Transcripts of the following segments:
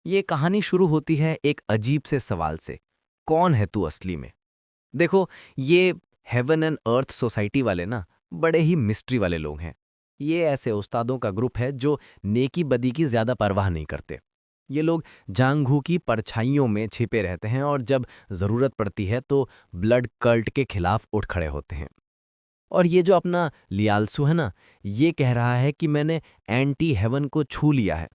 ये कहानी शुरू होती है एक अजीब से सवाल से। कौन है तू असली में? देखो, ये हेवन एंड अर्थ सोसाइटी वाले ना बड़े ही मिस्ट्री वाले लोग हैं। ये ऐसे उस्तादों का ग्रुप है जो नेकी बदी की ज्यादा परवाह नहीं करते। ये लोग जांघू की परछाइयों में छिपे रहते हैं और जब जरूरत पड़ती है तो ब्लड कल्ट के खिलाफ उठ खड़े होते हैं। और ये जो अपना लियालसू है ना, ये कह रहा है कि मैंने एंटी हेवन को छू लिया है।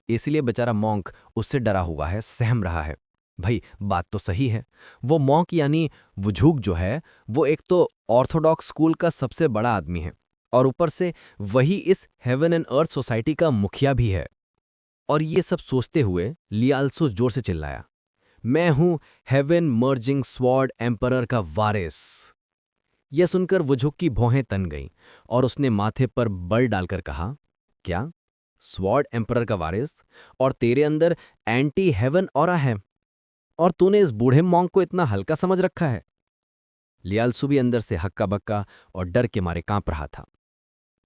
इसलिए बेचारा मॉन्क उससे डरा हुआ है, सहम रहा है। भाई, बात तो सही है। वो मॉन्क यानी वुझूक जो है, वो एक तो ऑर्थोडॉक्स स्कूल का सबसे बड़ा आदमी है और ऊपर से वही इस हेवन एंड अर्थ सोसाइटी का मुखिया भी है। और ये सब सोचते हुए लियाल्सो जोर से चिल्लाया, मैं हूं हेवन मर्जिंग स्वॉर्ड एम्परर का वारिस। यह सुनकर वुझुक की भौहें तन गईं और उसने माथे पर बल डालकर कहा, क्या? स्वॉर्ड एम्परर का वारिस? और तेरे अंदर एंटी हेवन ऑरा है? और तूने इस बूढ़े मॉन्क को इतना हल्का समझ रखा है? लियालसु भी अंदर से हक्का बक्का और डर के मारे कांप रहा था।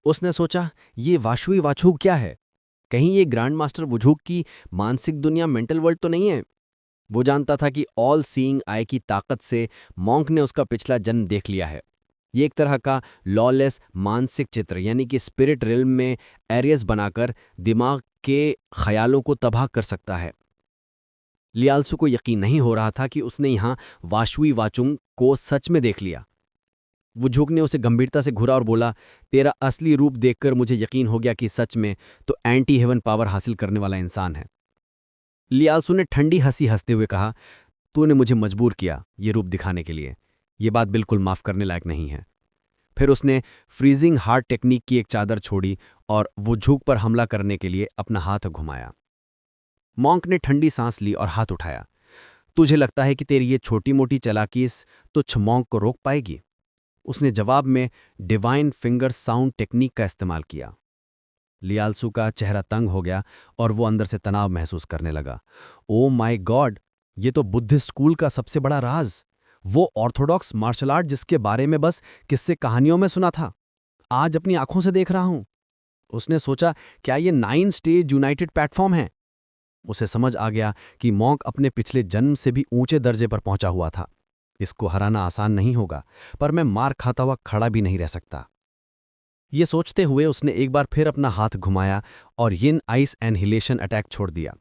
उसने सोचा, ये वाशुई वाछूक क्या है? कहीं ये ग्रैंड मास्टर वुझुक की मानसिक दुनिया मेंटल वर्ल्ड तो नहीं है? वो जानता था कि ऑल सीइंग आई की ताकत से मॉन्क ने उसका पिछला जन्म देख लिया है। ये एक तरह का लॉलेस मानसिक चित्र यानी कि स्पिरिट रिल्म में एरियस बनाकर दिमाग के ख्यालों को तबाह कर सकता है। लियालसु को यकीन नहीं हो रहा था कि उसने यहां वाशुई वाचुंग को सच में देख लिया। वुझुक ने उसे गंभीरता से घूरा और बोला, तेरा असली रूप देखकर मुझे यकीन हो गया कि सच में तो एंटी हेवन पावर हासिल करने वाला इंसान है। लियालसु ने ठंडी हंसी हंसते हुए कहा, तूने मुझे मजबूर किया ये रूप दिखाने के लिए। ये बात बिल्कुल माफ करने लायक नहीं है। फिर उसने फ्रीजिंग हार्ट टेक्निक की एक चादर छोड़ी और वुझुक पर हमला करने के लिए अपना हाथ घुमाया। मॉन्क ने ठंडी सांस ली और हाथ उठाया। तुझे लगता है कि तेरी ये छोटी मोटी चालाकी इस तुच्छ मॉन्क को रोक पाएगी? उसने जवाब में डिवाइन फिंगर साउंड टेक्निक का इस्तेमाल किया। लियालसू का चेहरा तंग हो गया और वो अंदर से तनाव महसूस करने लगा। ओ माय गॉड, ये तो बुद्धिस्ट स्कूल का सबसे बड़ा राज, वो ऑर्थोडॉक्स मार्शल आर्ट जिसके बारे में बस किस्से कहानियों में सुना था, आज अपनी आंखों से देख रहा हूं। उसने सोचा, क्या ये 9 स्टेज यूनाइटेड प्लेटफॉर्म है? उसे समझ आ गया कि मॉन्क अपने पिछले जन्म से भी ऊंचे दर्जे पर पहुंचा हुआ था। इसको हराना आसान नहीं होगा, पर मैं मार खाता हुआ खड़ा भी नहीं रह सकता। ये सोचते हुए उसने एक बार फिर अपना हाथ घुमाया और यिन आइस एनहिलेशन अटैक छोड़ दिया।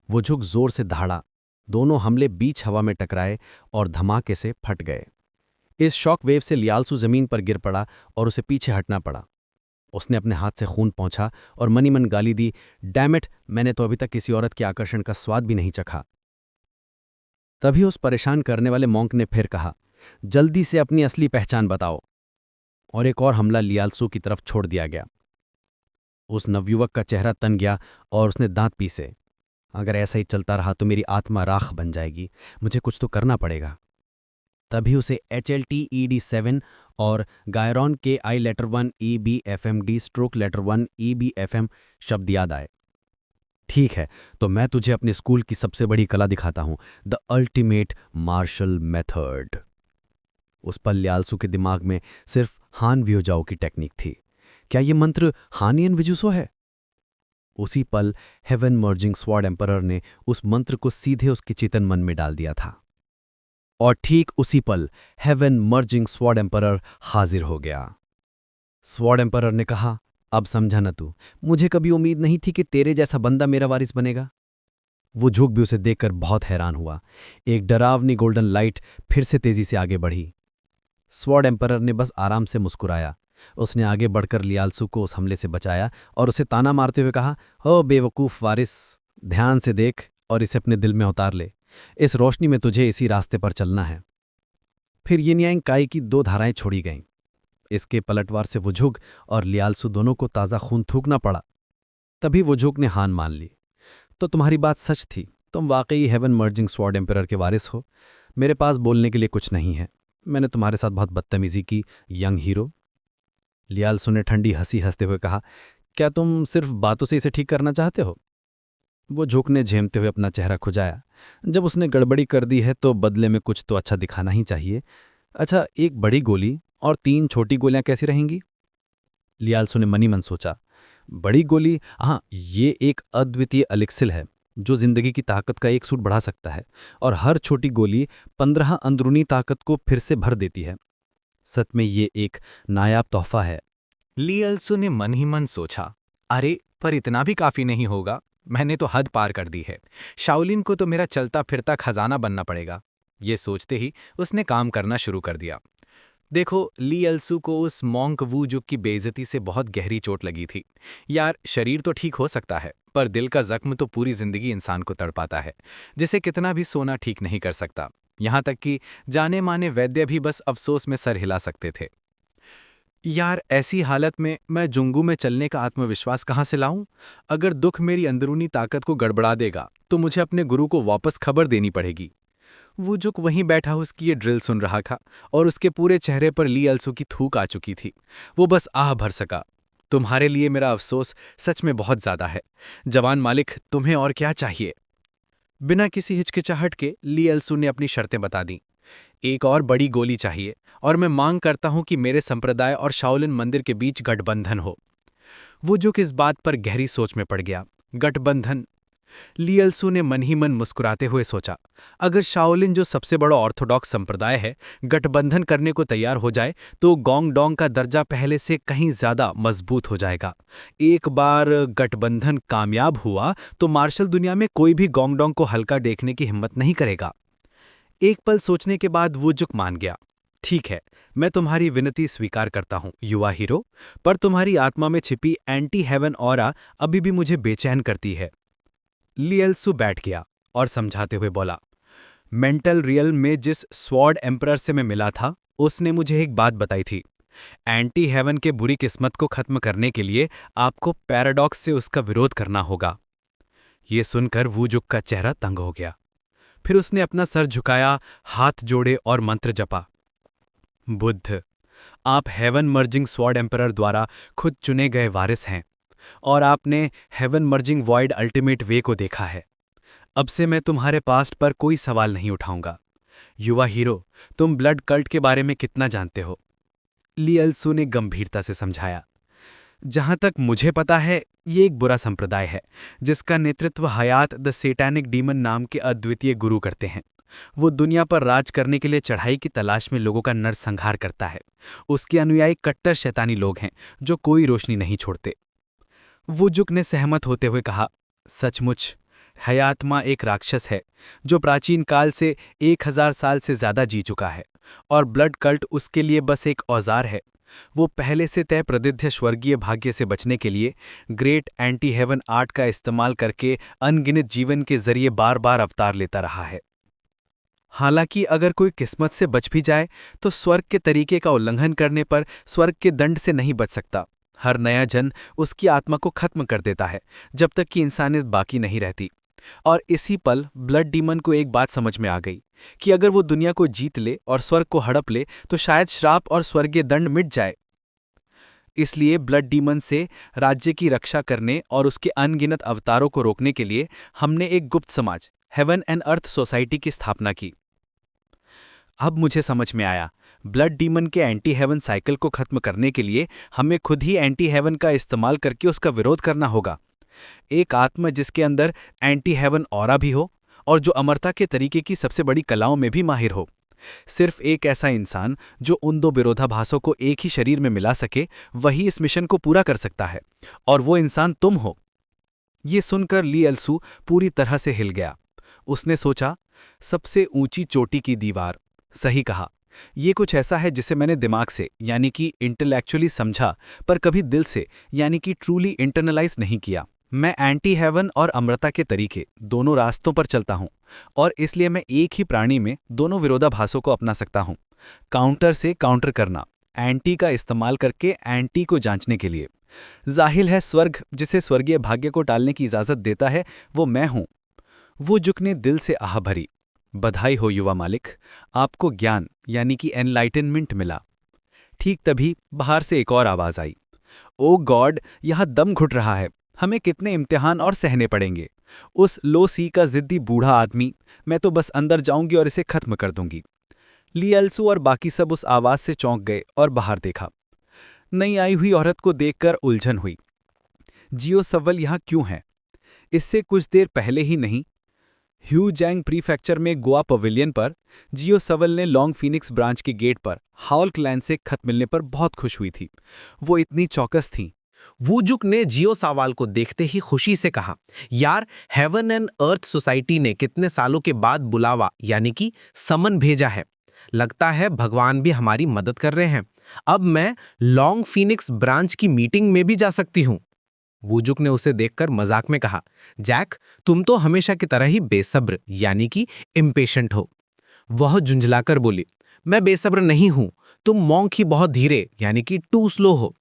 वो झुक जोर से दहाड़ा। दोनों हमले बीच हवा में टकराए और धमाके से फट गए। इस शॉक वेव से लियालसू जमीन पर गिर पड़ा और उसे पीछे हटना पड़ा। उसने अपने हाथ से खून पहुंचा और मनी मन गाली दी, डैमिट, मैंने तो अभी तक किसी औरत के आकर्षण का स्वाद भी नहीं चखा। तभी उस परेशान करने वाले मॉन्क ने फिर कहा, जल्दी से अपनी असली पहचान बताओ। और एक और हमला लियालसू की तरफ छोड़ दिया गया। उस नवयुवक का चेहरा तन गया और उसने दांत पीसे। अगर ऐसा ही चलता रहा तो मेरी आत्मा राख बन जाएगी, मुझे कुछ तो करना पड़ेगा। तभी उसे HLTED7 और गायरॉन के I letter 1 EBFMD stroke letter 1 EBFM शब्द याद आए। ठीक है, तो मैं तुझे अपने स्कूल की सबसे बड़ी कला दिखाता हूं, द अल्टीमेट मार्शल मेथड। उस पल ल्यालसू के दिमाग में सिर्फ हान व्योजाओ की टेक्निक थी। क्या ये मंत्र हानियन विजुसो है? उसी पल हेवन मर्जिंग स्वॉर्ड एम्परर ने उस मंत्र को सीधे उसके चेतन मन में डाल दिया था। और ठीक उसी पल हेवन मर्जिंग स्वॉर्ड एम्परर हाजिर हो गया। स्वॉर्ड एम्परर ने कहा, अब समझा न तू, मुझे कभी उम्मीद नहीं थी कि तेरे जैसा बंदा मेरा वारिस बनेगा। वो झुक भी उसे देखकर बहुत हैरान हुआ। एक डरावनी गोल्डन लाइट फिर से तेजी से आगे बढ़ी। स्वॉर्ड एम्परर ने बस आराम से मुस्कुराया। उसने आगे बढ़कर लियालसू को उस हमले से बचाया और उसे ताना मारते हुए कहा, ओ बेवकूफ वारिस, ध्यान से देख और इसे अपने दिल में उतार ले। इस रोशनी में तुझे इसी रास्ते पर चलना है। फिर यिन यांग काई की 2 धाराएं छोड़ी गईं। इसके पलटवार से वुझुक और लियालसू दोनों को ताज़ा खून थूकना पड़ा। तभी वुझुक ने हान मान ली। तो तुम्हारी बात सच थी, तुम वाकई हेवन मर्जिंग स्वॉर्ड एम्परर के वारिस हो। मेरे पास बोलने के लिए कुछ नहीं है। मैंने तुम्हारे साथ बहुत बदतमीजी की, यंग हीरो। लियालसू ने ठंडी हंसी हंसते हुए कहा, क्या तुम सिर्फ बातों से इसे ठीक करना चाहते हो? वो झुक ने झेमते हुए अपना चेहरा खुजाया। जब उसने गड़बड़ी कर दी है तो बदले में कुछ तो अच्छा दिखाना ही चाहिए। अच्छा, एक बड़ी गोली और 3 छोटी गोलियां कैसी रहेंगी? लियालसू ने मनी मन सोचा। बड़ी गोली, हाँ, ये एक अद्वितीय एलिक्सिल है। जो जिंदगी की ताकत का एक सूट बढ़ा सकता है, और हर छोटी गोली 15 अंदरूनी ताकत को फिर से भर देती है। सच में ये एक नायाब तोहफा है। लियल्सु ने मन ही मन सोचा, अरे पर इतना भी काफी नहीं होगा, मैंने तो हद पार कर दी है। शाओलिन को तो मेरा चलता फिरता खजाना बनना पड़ेगा। ये सोचते ही उसने काम करना शुरू कर दिया। देखो, ली अल्सू को उस मोंक वूजुक की बेइज्जती से बहुत गहरी चोट लगी थी। यार, शरीर तो ठीक हो सकता है, पर दिल का जख्म तो पूरी जिंदगी इंसान को तड़पाता है, जिसे कितना भी सोना ठीक नहीं कर सकता। यहां तक कि जाने माने वैद्य भी बस अफसोस में सर हिला सकते थे। यार, ऐसी हालत में मैं जुंगू में चलने का आत्मविश्वास कहाँ से लाऊं? अगर दुख मेरी अंदरूनी ताकत को गड़बड़ा देगा तो मुझे अपने गुरु को वापस खबर देनी पड़ेगी। वो जुक वहीं बैठा उसकी ये ड्रिल सुन रहा था, और उसके पूरे चेहरे पर ली अल्सू की थूक आ चुकी थी। वो बस आह भर सका, तुम्हारे लिए मेरा अफसोस सच में बहुत ज्यादा है। जवान मालिक, तुम्हें और क्या चाहिए? बिना किसी हिचकिचाहट के ली अल्सू ने अपनी शर्तें बता दी। एक और बड़ी गोली चाहिए, और मैं मांग करता हूं कि मेरे संप्रदाय और शाओलिन मंदिर के बीच गठबंधन हो। वो जुक इस बात पर गहरी सोच में पड़ गया। गठबंधन? लियल्सू ने मन ही मन मुस्कुराते हुए सोचा, अगर शाओलिन, जो सबसे बड़ा ऑर्थोडॉक्स संप्रदाय है, गठबंधन करने को तैयार हो जाए तो गोंगडोंग का दर्जा पहले से कहीं ज्यादा मजबूत हो जाएगा। एक बार गठबंधन कामयाब हुआ तो मार्शल दुनिया में कोई भी गोंगडोंग को हल्का देखने की हिम्मत नहीं करेगा। एक पल सोचने के बाद वो जुक मान गया। ठीक है, मैं तुम्हारी विनती स्वीकार करता हूं युवा हीरो, पर तुम्हारी आत्मा में छिपी एंटी हेवन ऑरा अभी भी मुझे बेचैन करती है। लियल्सु बैठ गया और समझाते हुए बोला, मेंटल रियल में जिस स्वॉर्ड एम्परर से मैं मिला था, उसने मुझे एक बात बताई थी। एंटी हेवन के बुरी किस्मत को खत्म करने के लिए आपको पैराडॉक्स से उसका विरोध करना होगा। ये सुनकर वूजुक का चेहरा तंग हो गया। फिर उसने अपना सर झुकाया, हाथ जोड़े और मंत्र जपा। बुद्ध, आप हेवन मर्जिंग स्वॉर्ड एम्परर द्वारा खुद चुने गए वारिस हैं, और आपने हेवन मर्जिंग वॉइड अल्टीमेट वे को देखा है। अब से मैं तुम्हारे पास्ट पर कोई सवाल नहीं उठाऊंगा। युवा हीरो, तुम ब्लड कल्ट के बारे में कितना जानते हो? लियल्सू ने गंभीरता से समझाया, जहां तक मुझे पता है, ये एक बुरा संप्रदाय है जिसका नेतृत्व हयात द सेटैनिक डीमन नाम के अद्वितीय गुरु करते हैं। वो दुनिया पर राज करने के लिए चढ़ाई की तलाश में लोगों का नरसंहार करता है। उसके अनुयायी कट्टर शैतानी लोग हैं जो कोई रोशनी नहीं छोड़ते। वुजुक ने सहमत होते हुए कहा, सचमुच हयात्मा एक राक्षस है जो प्राचीन काल से 1000 साल से ज्यादा जी चुका है, और ब्लड कल्ट उसके लिए बस एक औजार है। वो पहले से तय प्रदिध्य स्वर्गीय भाग्य से बचने के लिए ग्रेट एंटी हेवन आर्ट का इस्तेमाल करके अनगिनत जीवन के जरिए बार बार अवतार लेता रहा है। हालांकि अगर कोई किस्मत से बच भी जाए तो स्वर्ग के तरीके का उल्लंघन करने पर स्वर्ग के दंड से नहीं बच सकता। हर नया जन्म उसकी आत्मा को खत्म कर देता है जब तक कि इंसानियत बाकी नहीं रहती। और इसी पल ब्लड डीमन को एक बात समझ में आ गई कि अगर वो दुनिया को जीत ले और स्वर्ग को हड़प ले तो शायद श्राप और स्वर्गीय दंड मिट जाए। इसलिए ब्लड डीमन से राज्य की रक्षा करने और उसके अनगिनत अवतारों को रोकने के लिए हमने एक गुप्त समाज, हेवन एंड अर्थ सोसाइटी की स्थापना की। अब मुझे समझ में आया, ब्लड डीमन के एंटी हेवन साइकिल को खत्म करने के लिए हमें खुद ही एंटी हेवन का इस्तेमाल करके उसका विरोध करना होगा। एक आत्मा जिसके अंदर एंटी हेवन ऑरा भी हो और जो अमरता के तरीके की सबसे बड़ी कलाओं में भी माहिर हो। सिर्फ एक ऐसा इंसान जो उन दो विरोधाभासों को एक ही शरीर में मिला सके, वही इस मिशन को पूरा कर सकता है, और वो इंसान तुम हो। ये सुनकर ली अल्सू पूरी तरह से हिल गया। उसने सोचा, सबसे ऊंची चोटी की दीवार, सही कहा। ये कुछ ऐसा है जिसे मैंने दिमाग से यानी कि इंटेलेक्चुअली समझा, पर कभी दिल से यानी कि ट्रूली इंटरनलाइज नहीं किया। मैं एंटी हेवन और अमरता के तरीके दोनों रास्तों पर चलता हूं, और इसलिए मैं एक ही प्राणी में दोनों विरोधाभासों को अपना सकता हूं। काउंटर से काउंटर करना, एंटी का इस्तेमाल करके एंटी को जांचने के लिए। जाहिर है स्वर्ग जिसे स्वर्गीय भाग्य को टालने की इजाजत देता है, वो मैं हूं। वो जुकने दिल से आह भरी, बधाई हो युवा मालिक, आपको ज्ञान यानी कि एनलाइटनमेंट मिला। ठीक तभी बाहर से एक और आवाज आई, ओ गॉड, यहां दम घुट रहा है, हमें कितने इम्तिहान और सहने पड़ेंगे। उस लो सी का जिद्दी बूढ़ा आदमी, मैं तो बस अंदर जाऊंगी और इसे खत्म कर दूंगी। लियल्सू और बाकी सब उस आवाज से चौंक गए और बाहर देखा। नई आई हुई औरत को देखकर उलझन हुई। जियो सव्वल यहाँ क्यों है? इससे कुछ देर पहले ही नहीं, ह्यूजैंग प्रीफेक्चर में गोवा पवेलियन पर जियो सवल ने लॉन्ग फीनिक्स ब्रांच के गेट पर हाउल क्लैन से खत मिलने पर बहुत खुश हुई थी। वो इतनी चौकस थी। वूजुक ने जियो सावाल को देखते ही खुशी से कहा, यार, हेवन एंड अर्थ सोसाइटी ने कितने सालों के बाद बुलावा यानी कि समन भेजा है। लगता है भगवान भी हमारी मदद कर रहे हैं। अब मैं लॉन्ग फीनिक्स ब्रांच की मीटिंग में भी जा सकती हूँ। वूजुक ने उसे देखकर मजाक में कहा, जैक, तुम तो हमेशा की तरह ही बेसब्र यानी कि इम्पेशेंट हो। वह झुंझलाकर बोली, मैं बेसब्र नहीं हूं, तुम मॉन्क ही बहुत धीरे यानी कि टू स्लो हो।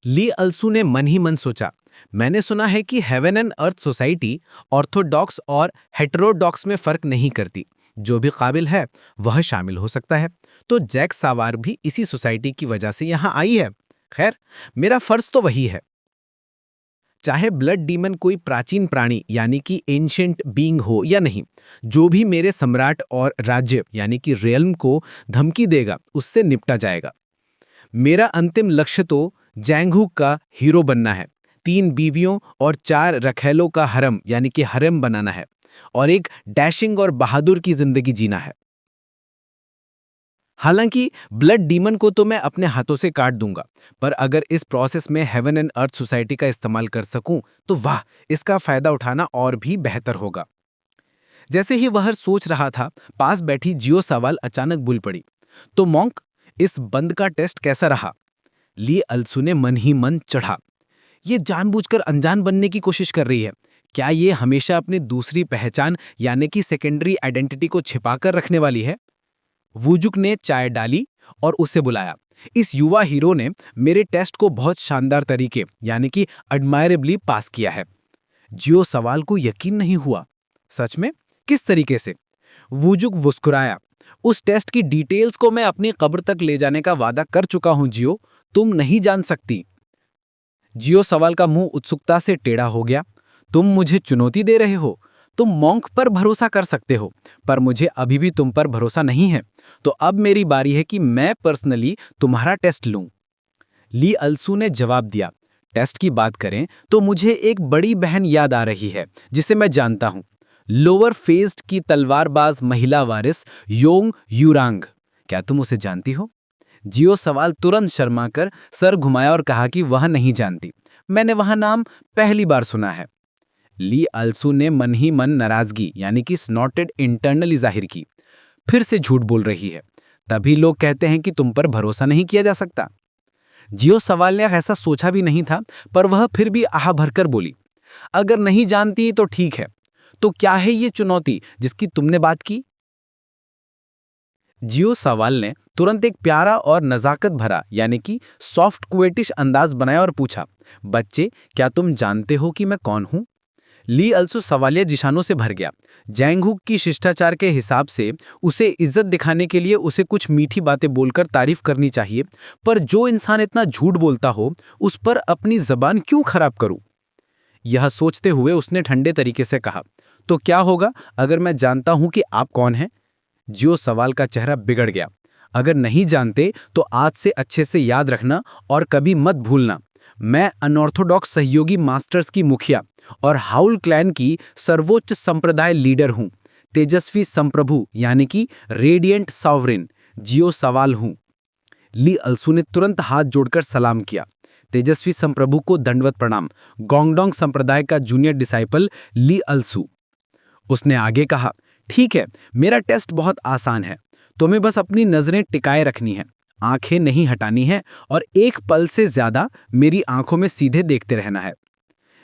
ली अल्सू ने मन ही मन सोचा, मैंने सुना है कि heaven and earth society Orthodox और हेटेरोडॉक्स में फर्क नहीं करती। जो भी काबिल है वह शामिल हो सकता है। तो जैक सावार भी इसी सोसाइटी की वजह से यहां आई है। खैर, मेरा फर्ज तो वही है। चाहे ब्लड डीमन कोई प्राचीन प्राणी यानी कि एंशिएंट बीइंग हो या नहीं, जो भी मेरे सम्राट और राज्य यानी कि रियल्म को धमकी देगा उससे निपटा जाएगा। मेरा अंतिम लक्ष्य तो जैंगहुक का हीरो बनना है, 3 बीवियों और 4 रखैलों का हरम यानी कि हरम बनाना है, और एक डैशिंग और बहादुर की जिंदगी जीना है। हालांकि ब्लड डीमन को तो मैं अपने हाथों से काट दूंगा, पर अगर इस प्रोसेस में हेवन एंड अर्थ सोसाइटी का इस्तेमाल कर सकूं तो वाह, इसका फायदा उठाना और भी बेहतर होगा। जैसे ही वह सोच रहा था, पास बैठी जियो सवाल अचानक बोल पड़ी, तो मॉन्क, इस बंद का टेस्ट कैसा रहा? ली अल्सू ने मन ही मन चढ़ा। ये जानबूझकर अनजान बनने की कोशिश कर रही है। क्या ये हमेशा अपनी दूसरी पहचान यानी कि सेकेंडरी आइडेंटिटी को छिपाकर रखने वाली है? वूजुक ने चाय डाली और उसे बुलाया। इस युवा हीरो ने मेरे टेस्ट को बहुत शानदार तरीके यानी कि एडमायरेबली पास किया है। जियो सवाल को यकीन नहीं हुआ। सच में? किस तरीके से? वूजुक मुस्कुराया। उस टेस्ट की डिटेल्स को मैं अपनी कब्र तक ले जाने का वादा कर चुका हूं जियो, तुम नहीं जान सकती। जियो सवाल का मुंह उत्सुकता से टेढ़ा हो गया। तुम मुझे चुनौती दे रहे हो? तुम मॉन्क पर भरोसा कर सकते हो, पर मुझे अभी भी तुम पर भरोसा नहीं है। तो अब मेरी बारी है कि मैं पर्सनली तुम्हारा टेस्ट लूं। ली अल्सू ने जवाब दिया, टेस्ट की बात करें तो मुझे एक बड़ी बहन याद आ रही है जिसे मैं जानता हूं। लोअर फेस्ड की तलवारबाज महिला वारिस योंग यूरांग। क्या तुम उसे जानती हो? जियो सवाल तुरंत शर्मा कर सर घुमाया और कहा कि वह नहीं जानती। मैंने वह नाम पहली बार सुना है। ली अल्सू ने मन ही मन नाराजगी यानी कि स्नॉटेड इंटरनली जाहिर की। फिर से झूठ बोल रही है। तभी लोग कहते हैं कि तुम पर भरोसा नहीं किया जा सकता। जियो सवाल ने ऐसा सोचा भी नहीं था, पर वह फिर भी आह भरकर बोली, अगर नहीं जानती तो ठीक है। तो क्या है ये चुनौती जिसकी तुमने बात की? जियो सवाल ने तुरंत एक प्यारा और नजाकत भरा यानी कि सॉफ्ट क्वेटिश अंदाज बनाया और पूछा, बच्चे, क्या तुम जानते हो कि मैं कौन हूं? ली अल्सू सवालिया जिशानों से भर गया। जैंगहुक की शिष्टाचार के हिसाब से उसे इज्जत दिखाने के लिए उसे कुछ मीठी बातें बोलकर तारीफ करनी चाहिए, पर जो इंसान इतना झूठ बोलता हो उस पर अपनी जबान क्यों खराब करूं? यह सोचते हुए उसने ठंडे तरीके से कहा, तो क्या होगा अगर मैं जानता हूं कि आप कौन हैं? जियो सवाल का चेहरा बिगड़ गया। अगर नहीं जानते तो आज से अच्छे से याद रखना और कभी मत भूलना, मैं अनऑर्थोडॉक्स सहयोगी मास्टर्स की मुखिया और हाउल क्लैन की सर्वोच्च संप्रदाय लीडर हूं, तेजस्वी संप्रभु यानी कि रेडिएंट सॉवरेन जियो सवाल हूं। ली अल्सू ने तुरंत हाथ जोड़कर सलाम किया। तेजस्वी संप्रभु को दंडवत प्रणाम। गोंगडोंग संप्रदाय का जूनियर डिसाइपल ली अल्सू। उसने आगे कहा, ठीक है, मेरा टेस्ट बहुत आसान है। तुम्हें बस अपनी नजरें टिकाए रखनी है, आंखें नहीं हटानी है और एक पल से ज्यादा मेरी आंखों में सीधे देखते रहना है।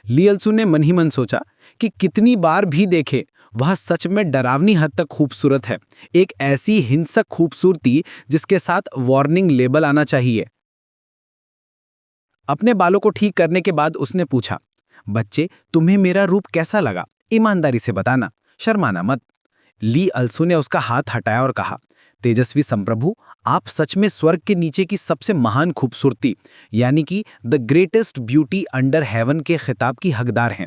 ली अल्सू ने मन ही मन सोचा कि कितनी बार भी देखे, वह सच में डरावनी हद तक खूबसूरत है। एक ऐसी हिंसक खूबसूरती जिसके साथ वार्निंग लेबल आना चाहिए। अपने बालों को ठीक करने के बाद उसने पूछा, बच्चे, तुम्हें मेरा रूप कैसा लगा? ईमानदारी से बताना, शर्माना मत। ली अल्सू ने उसका हाथ हटाया और कहा, तेजस्वी संप्रभु, आप सच में स्वर्ग के नीचे की सबसे महान खूबसूरती यानी कि the greatest beauty under heaven के खिताब की हकदार हैं।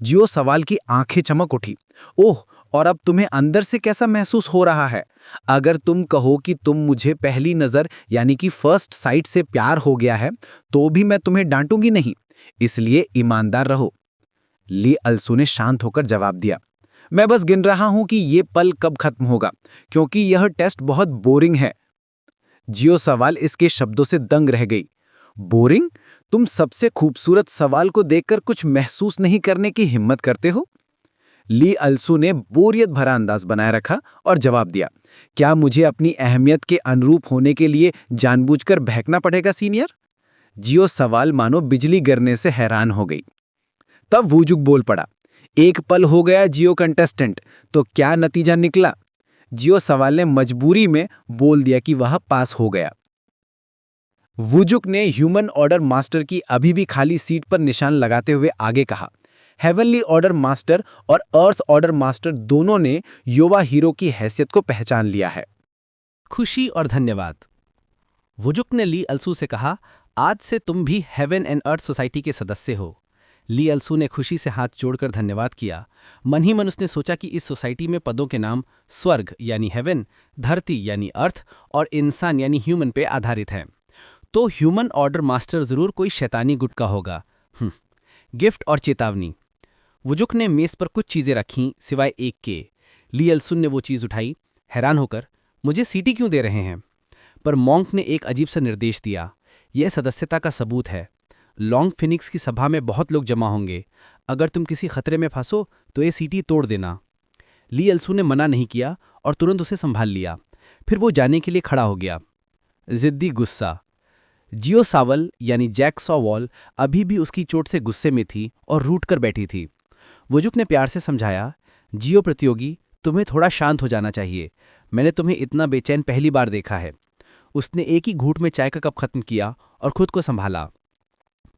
जियो सवाल की आंखें चमक उठी। ओह, और अब तुम्हें अंदर से कैसा महसूस हो रहा है? अगर तुम कहो कि तुम मुझे पहली नजर यानी कि फर्स्ट साइट से प्यार हो गया है, तो भी मैं तुम्हें डांटूंगी नहीं, इसलिए ईमानदार रहो। ली अलसू ने शांत होकर जवाब दिया, मैं बस गिन रहा हूं कि ये पल कब खत्म होगा, क्योंकि यह टेस्ट बहुत बोरिंग है। जियो सवाल इसके शब्दों से दंग रह गई। बोरिंग? तुम सबसे खूबसूरत सवाल को देखकर कुछ महसूस नहीं करने की हिम्मत करते हो? ली अलसू ने बोरियत भरा अंदाज बनाए रखा और जवाब दिया, क्या मुझे अपनी अहमियत के अनुरूप होने के लिए जानबूझकर बहकना पड़ेगा सीनियर? जियो सवाल मानो बिजली गिरने से हैरान हो गई। तब वूजुक बोल पड़ा, एक पल हो गया जियो कंटेस्टेंट, तो क्या नतीजा निकला? जियो सवाल ने मजबूरी में बोल दिया कि वह पास हो गया। वूजुक ने ह्यूमन ऑर्डर मास्टर की अभी भी खाली सीट पर निशान लगाते हुए आगे कहा, हेवनली ऑर्डर मास्टर और अर्थ ऑर्डर मास्टर दोनों ने युवा हीरो की हैसियत को पहचान लिया है। खुशी और धन्यवाद। वुजुक ने ली अलसू से कहा, आज से तुम भी हेवन एंड अर्थ सोसाइटी के सदस्य हो। ली अलसू ने खुशी से हाथ जोड़कर धन्यवाद किया। मन ही मन उसने सोचा कि इस सोसाइटी में पदों के नाम स्वर्ग यानी हेवन, धरती यानी अर्थ और इंसान यानी ह्यूमन पे आधारित हैं। तो ह्यूमन ऑर्डर मास्टर जरूर कोई शैतानी गुट का होगा। गिफ्ट और चेतावनी। वुजुक ने मेज पर कुछ चीजें रखीं सिवाय एक के। ली अलसू ने वो चीज उठाई, हैरान होकर, मुझे सीटी क्यों दे रहे हैं? पर मॉन्क ने एक अजीब सा निर्देश दिया, यह सदस्यता का सबूत है। लॉन्ग फिनिक्स की सभा में बहुत लोग जमा होंगे। अगर तुम किसी खतरे में फंसो तो ये सीटी तोड़ देना। ली अलसू ने मना नहीं किया और तुरंत उसे संभाल लिया। फिर वो जाने के लिए खड़ा हो गया। जिद्दी गुस्सा। जियो सावल यानी जैक सॉवॉल अभी भी उसकी चोट से गुस्से में थी और रूठ कर बैठी थी। वुजुक ने प्यार से समझाया, जियो प्रतियोगी, तुम्हें थोड़ा शांत हो जाना चाहिए। मैंने तुम्हें इतना बेचैन पहली बार देखा है। उसने एक ही घूंट में चाय का कप खत्म किया और खुद को संभाला।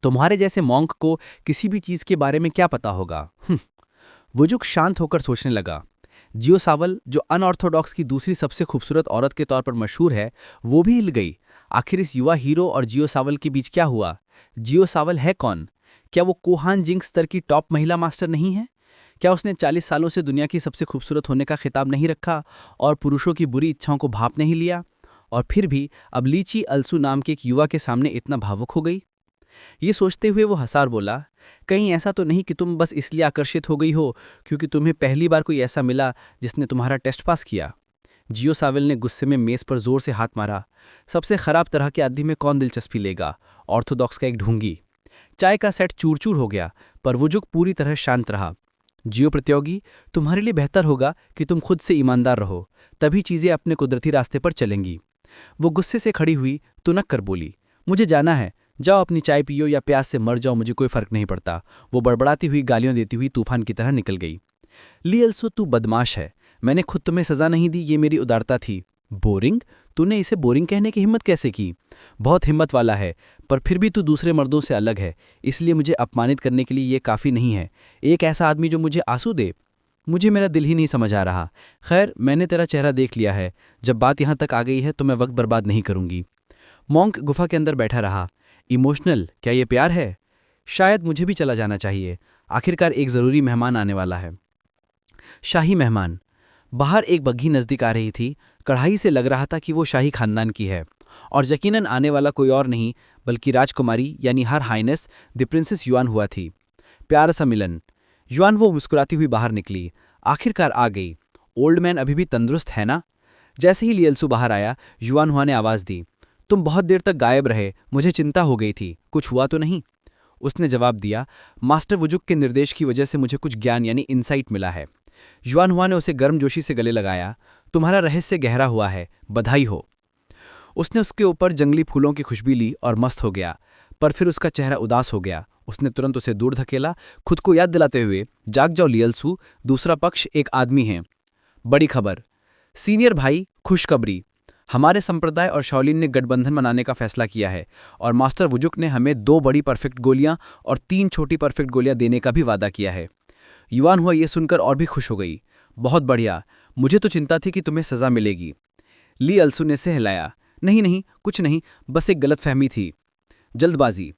तुम्हारे जैसे मॉन्क को किसी भी चीज के बारे में क्या पता होगा? वुजुक शांत होकर सोचने लगा। जियो सावल, जो अनऑर्थोडॉक्स की दूसरी सबसे खूबसूरत औरत के तौर पर मशहूर है, वो भी हिल गई। आखिर इस युवा हीरो और जियो सावल के बीच क्या हुआ? जियो सावल है कौन? क्या वो कोहान जिंग स्तर की टॉप महिला मास्टर नहीं है? क्या उसने 40 सालों से दुनिया की सबसे खूबसूरत होने का खिताब नहीं रखा और पुरुषों की बुरी इच्छाओं को भाप नहीं लिया? और फिर भी अब लीची अलसू नाम के एक युवा के सामने इतना भावुक हो गई। ये सोचते हुए वो हंसार बोला, कहीं ऐसा तो नहीं कि तुम बस इसलिए आकर्षित हो गई हो क्योंकि तुम्हें पहली बार कोई ऐसा मिला जिसने तुम्हारा टेस्ट पास किया? जियो सावल ने गुस्से में मेज पर जोर से हाथ मारा। सबसे खराब तरह के आदमी में कौन दिलचस्पी लेगा? ऑर्थोडॉक्स का एक ढूंगी। चाय का सेट चूर चूर हो गया, पर वुजुक पूरी तरह शांत रहा। जियो प्रतियोगी, तुम्हारे लिए बेहतर होगा कि तुम खुद से ईमानदार रहो, तभी चीजें अपने कुदरती रास्ते पर चलेंगी। वो गुस्से से खड़ी हुई, तुनक कर बोली, मुझे जाना है, जाओ अपनी चाय पियो या प्यास से मर जाओ, मुझे कोई फर्क नहीं पड़ता। वो बड़बड़ाती हुई गालियां देती हुई तूफान की तरह निकल गई। ली अलसू, तू बदमाश है। मैंने खुद तुम्हें सजा नहीं दी, ये मेरी उदारता थी। बोरिंग? तूने इसे बोरिंग कहने की हिम्मत कैसे की? बहुत हिम्मत वाला है, पर फिर भी तू दूसरे मर्दों से अलग है, इसलिए मुझे अपमानित करने के लिए ये काफ़ी नहीं है। एक ऐसा आदमी जो मुझे आंसू दे, मुझे मेरा दिल ही नहीं समझ आ रहा। खैर, मैंने तेरा चेहरा देख लिया है। जब बात यहाँ तक आ गई है तो मैं वक्त बर्बाद नहीं करूंगी। मॉन्क गुफा के अंदर बैठा रहा। इमोशनल? क्या ये प्यार है? शायद मुझे भी चला जाना चाहिए। आखिरकार एक ज़रूरी मेहमान आने वाला है। शाही मेहमान। बाहर एक बग्घी नज़दीक आ रही थी। कढ़ाई से लग रहा था कि वो शाही खानदान की है, और यकीनन आने वाला कोई और नहीं बल्कि राजकुमारी यानी हर हाइनेस द प्रिंसेस युआन हुआ थी। प्यारा सा मिलन। युआन वो मुस्कुराती हुई बाहर निकली। आखिरकार आ गई। ओल्ड मैन अभी भी तंदुरुस्त है ना? जैसे ही लियलसू बाहर आया, युआन हुआ ने आवाज़ दी, तुम बहुत देर तक गायब रहे, मुझे चिंता हो गई थी, कुछ हुआ तो नहीं? उसने जवाब दिया, मास्टर वुजुक के निर्देश की वजह से मुझे कुछ ज्ञान यानी इंसाइट मिला है। युआन हुआ ने उसे गर्मजोशी से गले लगाया। तुम्हारा रहस्य गहरा हुआ है, बधाई हो। उसने उसके ऊपर जंगली फूलों की खुशबू ली और मस्त हो गया, पर फिर उसका चेहरा उदास हो गया। उसने तुरंत उसे दूर धकेला, खुद को याद दिलाते हुए, जाग जाओ लियलसू, दूसरा पक्ष एक आदमी है। बड़ी खबर। सीनियर भाई, खुशखबरी। हमारे संप्रदाय और शाओलिन ने गठबंधन बनाने का फैसला किया है और मास्टर वुजुक ने हमें 2 बड़ी परफेक्ट गोलियां और 3 छोटी परफेक्ट गोलियां देने का भी वादा किया है। युआन हुआ ये सुनकर और भी खुश हो गई। बहुत बढ़िया, मुझे तो चिंता थी कि तुम्हें सजा मिलेगी। ली अलसू ने से हिलाया, नहीं नहीं, कुछ नहीं, बस एक गलतफहमी थी। जल्दबाजी।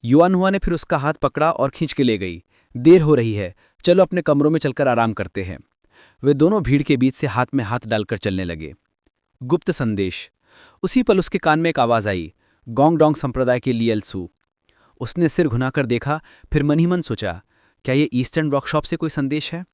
युआन हुआ ने फिर उसका हाथ पकड़ा और खींच के ले गई। देर हो रही है, चलो अपने कमरों में चलकर आराम करते हैं। वे दोनों भीड़ के बीच से हाथ में हाथ डालकर चलने लगे। गुप्त संदेश। उसी पल उसके कान में एक आवाज आई, गोंगडोंग संप्रदाय के लियलसू। उसने सिर घुमाकर देखा, फिर मन ही मन सोचा, क्या ये ईस्टर्न वर्कशॉप से कोई संदेश है?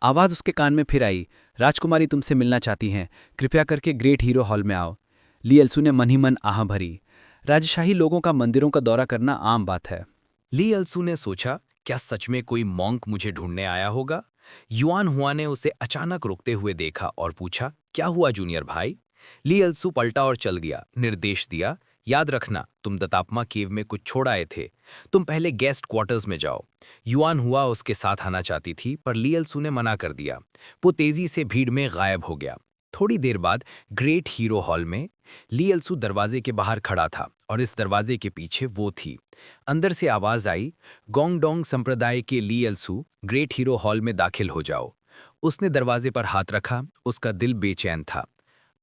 आवाज़ उसके कान में फिर आई, राजकुमारी तुमसे मिलना चाहती हैं, कृपया करके ग्रेट हीरो हॉल में आओ। ली एल्सू ने मन ही मन आह भरी। राजशाही लोगों का मंदिरों का दौरा करना आम बात है। ली अल्सू ने सोचा, क्या सच में कोई मॉन्क मुझे ढूंढने आया होगा? युआन हुआ ने उसे अचानक रुकते हुए देखा और पूछा, क्या हुआ जूनियर भाई? ली अल्सू पलटा और चल दिया, निर्देश दिया, याद रखना तुम दतापमा केव में कुछ छोड़ आए थे, तुम पहले गेस्ट क्वार्टर्स में जाओ। युआन हुआ उसके साथ आना चाहती थी पर ली अल्सू ने मना कर दिया। वो तेजी से भीड़ में गायब हो गया। थोड़ी देर बाद ग्रेट हीरो हॉल में ली अल्सू दरवाजे के बाहर खड़ा था और इस दरवाजे के पीछे वो थी। अंदर से आवाज आई, गोंगडोंग संप्रदाय के ली अल्सू, ग्रेट हीरो हॉल में दाखिल हो जाओ। उसने दरवाजे पर हाथ रखा, उसका दिल बेचैन था।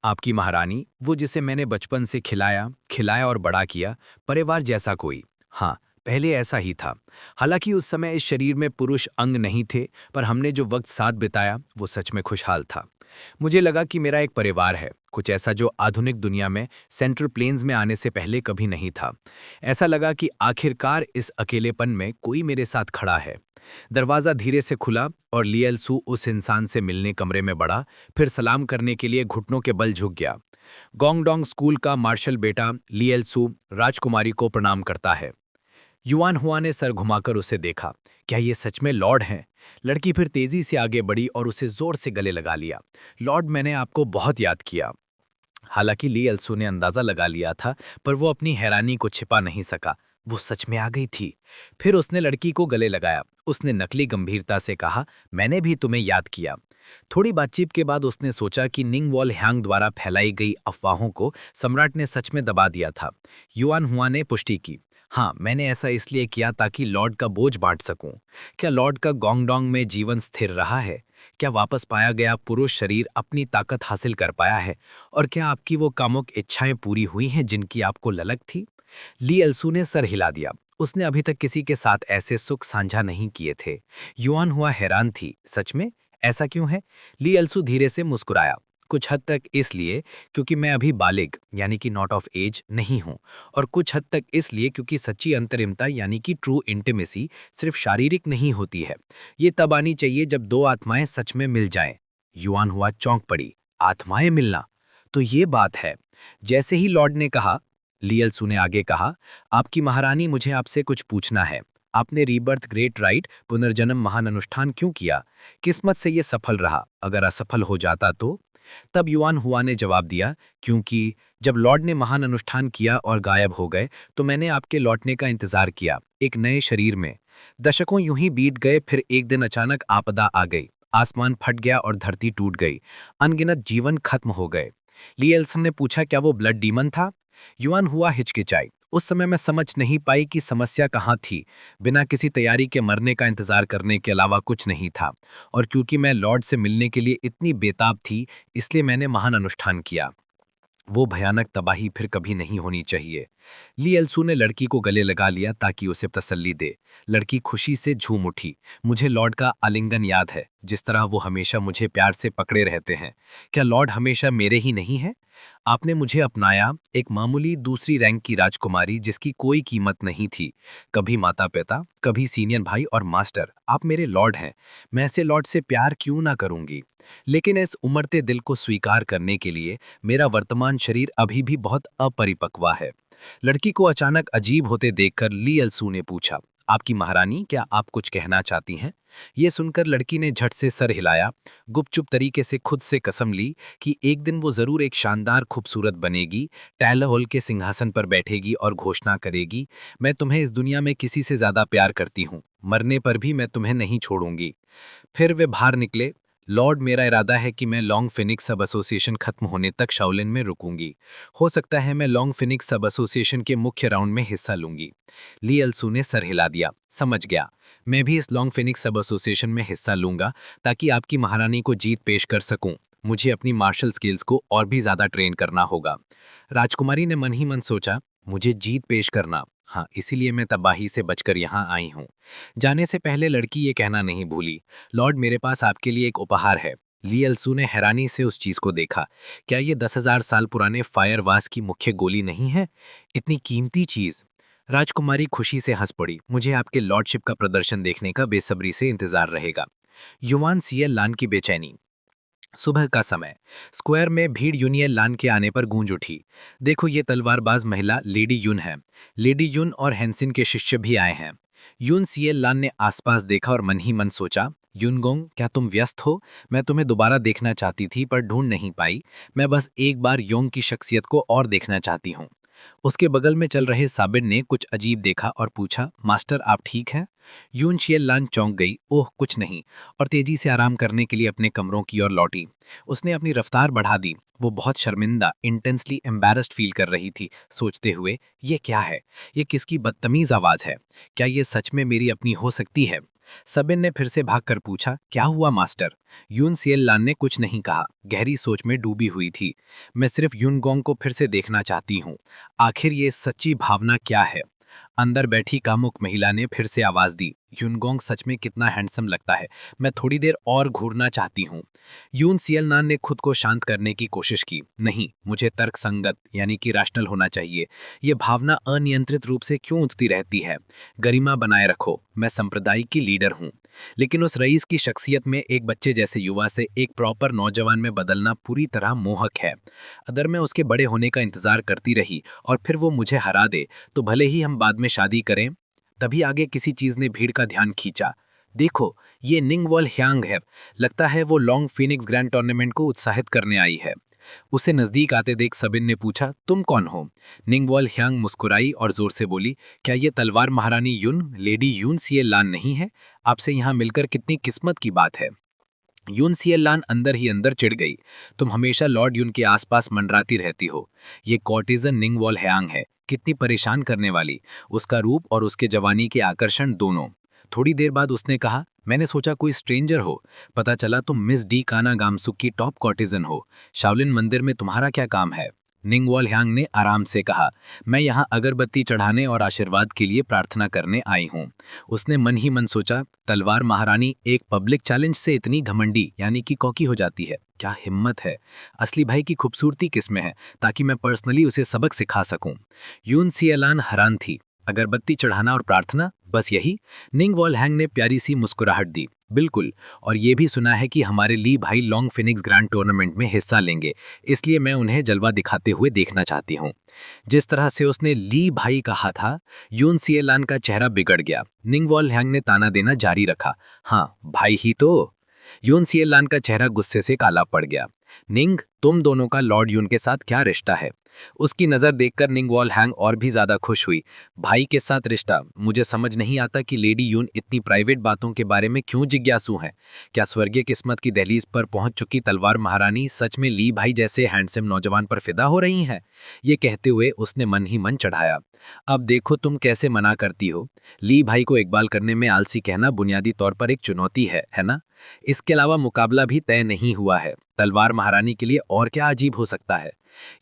आपकी महारानी, वो जिसे मैंने बचपन से खिलाया और बड़ा किया, परिवार जैसा कोई। हाँ, पहले ऐसा ही था। हालांकि उस समय इस शरीर में पुरुष अंग नहीं थे, पर हमने जो वक्त साथ बिताया वो सच में खुशहाल था। मुझे लगा कि मेरा एक परिवार है, कुछ ऐसा जो आधुनिक दुनिया में सेंट्रल प्लेन्स में आने से पहले कभी नहीं था। ऐसा लगा कि आखिरकार इस अकेलेपन में कोई मेरे साथ खड़ा है। दरवाज़ा धीरे से खुला और ली अल्सू उस इंसान से मिलने कमरे में बढ़ा, फिर सलाम करने के लिए घुटनों के बल झुक गया। गोंगडोंग स्कूल का मार्शल बेटा ली अल्सू राजकुमारी को प्रणाम करता है। युआन हुआ ने सर घुमाकर उसे देखा, क्या ये सच में लॉर्ड हैं? लड़की फिर तेजी से आगे बढ़ी और उसे जोर से गले लगा लिया। लॉर्ड, मैंने आपको बहुत याद किया। हालांकि ली अल्सू ने अंदाजा लगा लिया था, पर वो अपनी हैरानी को छिपा नहीं सका। वो सच में आ गई थी। फिर उसने लड़की को गले लगाया। उसने नकली गंभीरता से कहा, मैंने भी तुम्हें याद किया। थोड़ी बातचीत के बाद उसने सोचा कि निंगवॉल हैंग द्वारा फैलाई गई अफवाहों को सम्राट ने सच में दबा दिया था। युआन हुआ ने पुष्टि की, हाँ, मैंने ऐसा इसलिए किया ताकि लॉर्ड का बोझ बांट सकूं। क्या लॉर्ड का गोंगडोंग में जीवन स्थिर रहा है? क्या वापस पाया गया पुरुष शरीर अपनी ताकत हासिल कर पाया है? और क्या आपकी वो कामुक इच्छाएं पूरी हुई हैं जिनकी आपको ललक थी? ली अल्सू ने सर हिला दिया। उसने अभी तक किसी के साथ ऐसे सुख साझा नहीं किए थे। युआन हुआ हैरान थी, सच में? ऐसा क्यों है? ली अल्सू धीरे से मुस्कुराया। कुछ हद तक इसलिए क्योंकि मैं अभी बालिग यानी कि नॉट ऑफ एज नहीं हूं, और कुछ हद तक इसलिए क्योंकि सच्ची अंतरिमता यानी कि ट्रू इंटीमेसी सिर्फ शारीरिक नहीं होती है। ये तब आनी चाहिए जब दो आत्माएं सच में मिल जाएं। युआन हुआ चौंक पड़ी। आत्माएं मिलना? तो ये बात है। जैसे ही लॉर्ड ने कहा, ली अल्सू ने आगे कहा, आपकी महारानी, मुझे आपसे कुछ पूछना है। आपने रीबर्थ ग्रेट राइट पुनर्जन्म महान अनुष्ठान क्यों किया? किस्मत से ये सफल रहा, अगर असफल हो जाता तो? तब युआन हुआ ने जवाब दिया, क्योंकि जब लॉर्ड ने महान अनुष्ठान किया और गायब हो गए तो मैंने आपके लौटने का इंतजार किया, एक नए शरीर में। दशकों यूं ही बीत गए, फिर एक दिन अचानक आपदा आ गई। आसमान फट गया और धरती टूट गई। अनगिनत जीवन खत्म हो गए। ली एल्सन ने पूछा, क्या वो ब्लड डीमन था? युआन हुआ हिचकिचाई। उस समय मैं समझ नहीं पाई कि समस्या कहाँ थी। बिना किसी तैयारी के मरने का इंतजार करने के अलावा कुछ नहीं था, और क्योंकि मैं लॉर्ड से मिलने के लिए इतनी बेताब थी, इसलिए मैंने महान अनुष्ठान किया। वो भयानक तबाही फिर कभी नहीं होनी चाहिए। ली एल्सू ने लड़की को गले लगा लिया ताकि उसे तसल्ली दे। लड़की खुशी से झूम उठी। मुझे लॉर्ड का आलिंगन याद है, जिस तरह वो हमेशा मुझे प्यार से पकड़े रहते हैं। क्या लॉर्ड हमेशा मेरे ही नहीं है? आपने मुझे अपनाया, एक मामूली दूसरी रैंक की राजकुमारी जिसकी कोई कीमत नहीं थी। कभी माता पिता, कभी सीनियर भाई और मास्टर, आप मेरे लॉर्ड हैं। मैं ऐसे लॉर्ड से प्यार क्यों ना करूंगी? लेकिन इस उमड़ते दिल को स्वीकार करने के लिए मेरा वर्तमान शरीर अभी भी बहुत अपरिपक्व है। लड़की को अचानक अजीब होते देखकर ली अल्सू ने पूछा, आपकी महारानी, क्या आप कुछ कहना चाहती हैं? ये सुनकर लड़की ने झट से सर हिलाया। गुपचुप तरीके से खुद से कसम ली कि एक दिन वो जरूर एक शानदार खूबसूरत बनेगी, टैलोहॉल के सिंहासन पर बैठेगी और घोषणा करेगी, मैं तुम्हें इस दुनिया में किसी से ज्यादा प्यार करती हूँ, मरने पर भी मैं तुम्हें नहीं छोड़ूंगी। फिर वे बाहर निकले। लॉर्ड, मेरा इरादा है कि मैं लॉन्ग फिनिक्स सब एसोसिएशन खत्म होने तक शाओलिन में रुकूंगी। हो सकता है मैं लॉन्ग फिनिक्स सब एसोसिएशन के मुख्य राउंड में हिस्सा लूंगी। ली अल्सू ने सर हिला दिया। समझ गया, मैं भी इस लॉन्ग फिनिक्स सब एसोसिएशन में हिस्सा लूंगा ताकि आपकी महारानी को जीत पेश कर सकूं। मुझे अपनी मार्शल स्किल्स को और भी ज्यादा ट्रेन करना होगा। राजकुमारी ने मन ही मन सोचा, मुझे जीत पेश करना, हाँ, इसीलिए मैं तबाही से बचकर यहाँ आई हूँ। जाने से पहले लड़की ये कहना नहीं भूली, लॉर्ड, मेरे पास आपके लिए एक उपहार है। ली अल्सू ने हैरानी से उस चीज को देखा। क्या ये 10,000 साल पुराने फायर वास की मुख्य गोली नहीं है? इतनी कीमती चीज? राजकुमारी खुशी से हंस पड़ी। मुझे आपके लॉर्डशिप का प्रदर्शन देखने का बेसब्री से इंतजार रहेगा। युवान सीएल लान की बेचैनी। सुबह का समय। स्क्वायर में भीड़ यूनियन लान के आने पर गूंज उठी। देखो, ये तलवारबाज महिला लेडी यून है। लेडी यून और हेंसिन के शिष्य भी आए हैं। यून सीएल लान ने आसपास देखा और मन ही मन सोचा, यूनगोंग, क्या तुम व्यस्त हो? मैं तुम्हें दोबारा देखना चाहती थी पर ढूंढ नहीं पाई। मैं बस एक बार योंग की शख्सियत को और देखना चाहती हूँ। उसके बगल में चल रहे साबिर ने कुछ अजीब देखा और पूछा, मास्टर आप ठीक हैं? यून शियल लान चौंक गई। ओह, कुछ नहीं, और तेजी से आराम करने के लिए अपने कमरों की ओर लौटी। उसने अपनी रफ्तार बढ़ा दी। वो बहुत शर्मिंदा, इंटेंसली एम्बैरेस्ड फील कर रही थी, सोचते हुए, ये क्या है? ये किसकी बदतमीज आवाज है? क्या ये सच में मेरी अपनी हो सकती है? सबिन ने फिर से भागकर पूछा, क्या हुआ मास्टर? यून सियल लान ने कुछ नहीं कहा, गहरी सोच में डूबी हुई थी। मैं सिर्फ यूनगोंग को फिर से देखना चाहती हूँ। आखिर ये सच्ची भावना क्या है? अंदर बैठी कामुक महिला ने फिर से आवाज दी, यूनगोंग सच में कितना हैंडसम लगता है। मैं थोड़ी देर और घूरना चाहती हूँ। यून सियलनान ने खुद को शांत करने की कोशिश की। नहीं, मुझे तर्कसंगत यानी कि रैशनल होना चाहिए। ये भावना अनियंत्रित रूप से क्यों उठती रहती है? गरिमा बनाए रखो, मैं संप्रदाय की लीडर हूँ। लेकिन उस रईस की शख्सियत में एक बच्चे जैसे युवा से एक प्रॉपर नौजवान में बदलना पूरी तरह मोहक है। अगर मैं उसके बड़े होने का इंतजार करती रही और फिर वो मुझे हरा दे, तो भले ही हम बाद में शादी करें। तभी आगे किसी चीज ने भीड़ का ध्यान खींचा। देखो, ये निंगवॉल ह्यांग है। लगता है वो लॉन्ग फिनिक्स ग्रैंड टूर्नामेंट को उत्साहित करने आई है। उसे नजदीक आते देख सबिन ने पूछा, तुम कौन हो? निंगवॉल ह्यांग मुस्कुराई और जोर से बोली, क्या ये तलवार महारानी युन, लेडी यून सियल लान नहीं है? आपसे यहाँ मिलकर कितनी किस्मत की बात है। यून सियल लान अंदर ही अंदर चिढ़ गई। तुम हमेशा लॉर्ड यून के आसपास मंडराती रहती हो। ये कॉर्टिजन निंगवॉल ह्यांग है, कितनी परेशान करने वाली। उसका रूप और उसके जवानी के आकर्षण दोनों। थोड़ी देर बाद उसने कहा, मैंने सोचा कोई स्ट्रेंजर हो। पता चला तुम मिस डी काना गामसुक की टॉप कॉर्टिजन हो। शाओलिन मंदिर में तुम्हारा क्या काम है? निंगवॉल ह्यांग ने आराम से कहा, मैं यहाँ अगरबत्ती चढ़ाने और आशीर्वाद के लिए प्रार्थना करने आई हूँ। उसने मन ही मन सोचा, तलवार महारानी एक पब्लिक चैलेंज से इतनी घमंडी यानी कि कॉकी हो जाती है। क्या हिम्मत है! असली भाई की खूबसूरती किसमें है, ताकि मैं पर्सनली उसे सबक सिखा सकूं। यून सियलान हैरान थी। अगरबत्ती चढ़ाना और प्रार्थना, बस यही? निंगवॉल हैंग ने प्यारी सी मुस्कुराहट दी। बिल्कुल, और ये भी सुना है कि हमारे ली भाई लॉन्ग फिनिक्स ग्रैंड टूर्नामेंट में हिस्सा लेंगे, इसलिए मैं उन्हें जलवा दिखाते हुए देखना चाहती हूँ। जिस तरह से उसने ली भाई कहा था, यून सियलान का चेहरा बिगड़ गया। निंगवॉल हैंग ने ताना देना जारी रखा, हाँ भाई ही तो। यून सियलान का चेहरा गुस्से से काला पड़ गया। निंग, तुम दोनों का लॉर्ड यून के साथ क्या रिश्ता है? उसकी नज़र देखकर निंगवॉल हैंग और भी ज़्यादा खुश हुई। भाई के साथ रिश्ता? मुझे समझ नहीं आता कि लेडी यून इतनी प्राइवेट बातों के बारे में क्यों जिज्ञासु हैं। क्या स्वर्गीय किस्मत की दहलीज पर पहुंच चुकी तलवार महारानी सच में ली भाई जैसे हैंडसम नौजवान पर फिदा हो रही हैं? ये कहते हुए उसने मन ही मन चढ़ाया, अब देखो तुम कैसे मना करती हो। ली भाई को इकबाल करने में आलसी कहना बुनियादी तौर पर एक चुनौती है ना? इसके अलावा मुकाबला भी तय नहीं हुआ है। तलवार महारानी के लिए और क्या अजीब हो सकता है?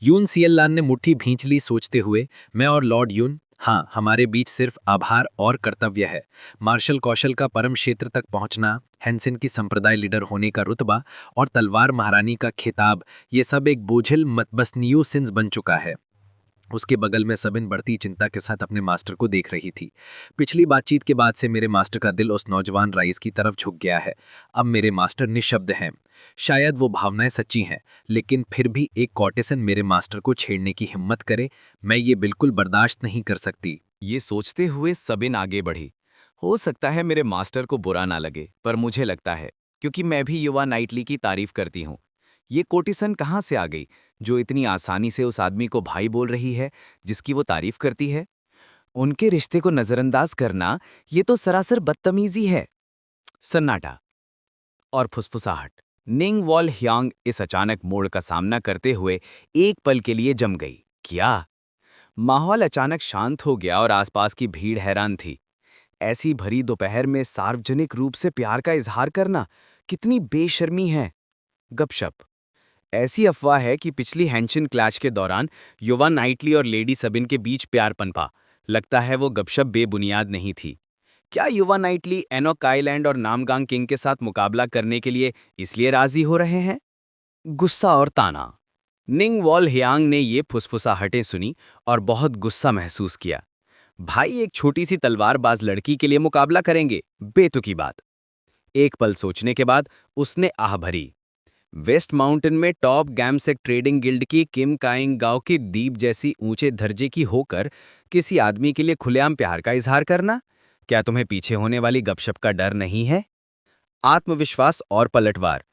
यून सियलान ने मुट्ठी भींच ली, सोचते हुए, मैं और लॉर्ड यून, हाँ, हमारे बीच सिर्फ आभार और कर्तव्य है। मार्शल कौशल का परम क्षेत्र तक पहुंचना, हेंसिन की संप्रदाय लीडर होने का रुतबा और तलवार महारानी का खिताब, ये सब एक बोझिल मतबसनीय सिंस बन चुका है। उसके बगल में सबिन बढ़ती चिंता के साथ अपने मास्टर को देख रही थी। पिछली बातचीत के बाद से मेरे मास्टर का दिल उस नौजवान राइस की तरफ झुक गया है। अब मेरे मास्टर निशब्द हैं। शायद वो भावनाएं सच्ची हैं, लेकिन फिर भी एक कॉर्टेसन मेरे मास्टर को छेड़ने की हिम्मत करे, मैं ये बिल्कुल बर्दाश्त नहीं कर सकती। ये सोचते हुए सबिन आगे बढ़ी। हो सकता है मेरे मास्टर को बुरा ना लगे, पर मुझे लगता है, क्योंकि मैं भी युवा नाइटली की तारीफ करती हूँ। ये कोटिसन कहाँ से आ गई, जो इतनी आसानी से उस आदमी को भाई बोल रही है जिसकी वो तारीफ करती है? उनके रिश्ते को नजरअंदाज करना, ये तो सरासर बदतमीजी है। सन्नाटा और फुसफुसाहट। निंग वॉल ह्यांग इस अचानक मोड़ का सामना करते हुए एक पल के लिए जम गई। क्या? माहौल अचानक शांत हो गया और आसपास की भीड़ हैरान थी। ऐसी भरी दोपहर में सार्वजनिक रूप से प्यार का इजहार करना कितनी बेशर्मी है। गपशप। ऐसी अफवाह है कि पिछली हेंशन क्लैश के दौरान युवा नाइटली और लेडी सबिन के बीच प्यार पनपा। लगता है वो गपशप बेबुनियाद नहीं थी। क्या युवा नाइटली एनोक आइलैंड और नामगांग किंग के साथ मुकाबला करने के लिए इसलिए राजी हो रहे हैं? गुस्सा और ताना। निंग वॉल ह्यांग ने ये फुसफुसाहटें सुनी और बहुत गुस्सा महसूस किया। भाई एक छोटी सी तलवारबाज लड़की के लिए मुकाबला करेंगे, बेतुकी बात। एक पल सोचने के बाद उसने आह भरी। वेस्ट माउंटेन में टॉप गैमसेक ट्रेडिंग गिल्ड की किम काइंग गांव की दीप जैसी ऊंचे दर्जे की होकर किसी आदमी के लिए खुलेआम प्यार का इजहार करना, क्या तुम्हें पीछे होने वाली गपशप का डर नहीं है? आत्मविश्वास और पलटवार।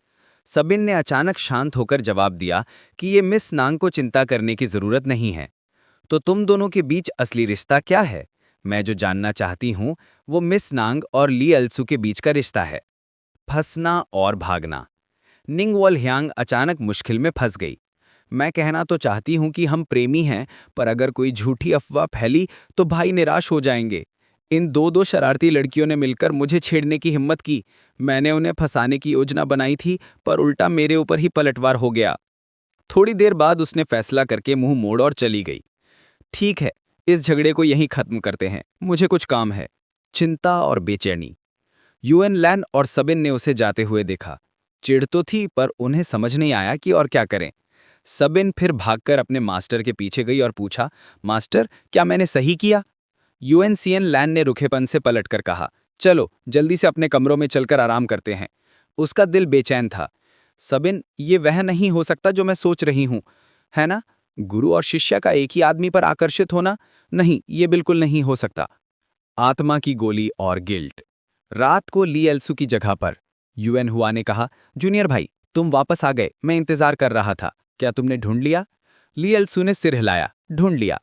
सबिन ने अचानक शांत होकर जवाब दिया कि ये मिस नांग को चिंता करने की जरूरत नहीं है। तो तुम दोनों के बीच असली रिश्ता क्या है? मैं जो जानना चाहती हूं वो मिस नांग और ली अल्सू के बीच का रिश्ता है। फंसना और भागना। निंग वॉलह्यांग अचानक मुश्किल में फंस गई। मैं कहना तो चाहती हूं कि हम प्रेमी हैं, पर अगर कोई झूठी अफवाह फैली तो भाई निराश हो जाएंगे। इन दो शरारती लड़कियों ने मिलकर मुझे छेड़ने की हिम्मत की। मैंने उन्हें फंसाने की योजना बनाई थी, पर उल्टा मेरे ऊपर ही पलटवार हो गया। थोड़ी देर बाद उसने फैसला करके मुंह मोड़ और चली गई। ठीक है, इस झगड़े को यहीं खत्म करते हैं, मुझे कुछ काम है। चिंता और बेचैनी। यूएन लैन और सबिन ने उसे जाते हुए देखा। चिढ़ तो थी, पर उन्हें समझ नहीं आया कि और क्या करें। सबिन फिर भागकर अपने मास्टर के पीछे गई और पूछा, मास्टर, क्या मैंने सही किया? यूएनसीएन लैन ने रुखेपन से पलटकर कहा, चलो जल्दी से अपने कमरों में चलकर आराम करते हैं। उसका दिल बेचैन था। सबिन, ये वह नहीं हो सकता जो मैं सोच रही हूं, है ना? गुरु और शिष्य का एक ही आदमी पर आकर्षित होना? नहीं, ये बिल्कुल नहीं हो सकता। आत्मा की गोली और गिल्ट। रात को ली एल्सू की जगह पर यूएन हुआ ने कहा, जूनियर भाई, तुम वापस आ गए, मैं इंतजार कर रहा था। क्या तुमने ढूंढ लिया? ली एल्सू ने सिर हिलाया, ढूंढ लिया।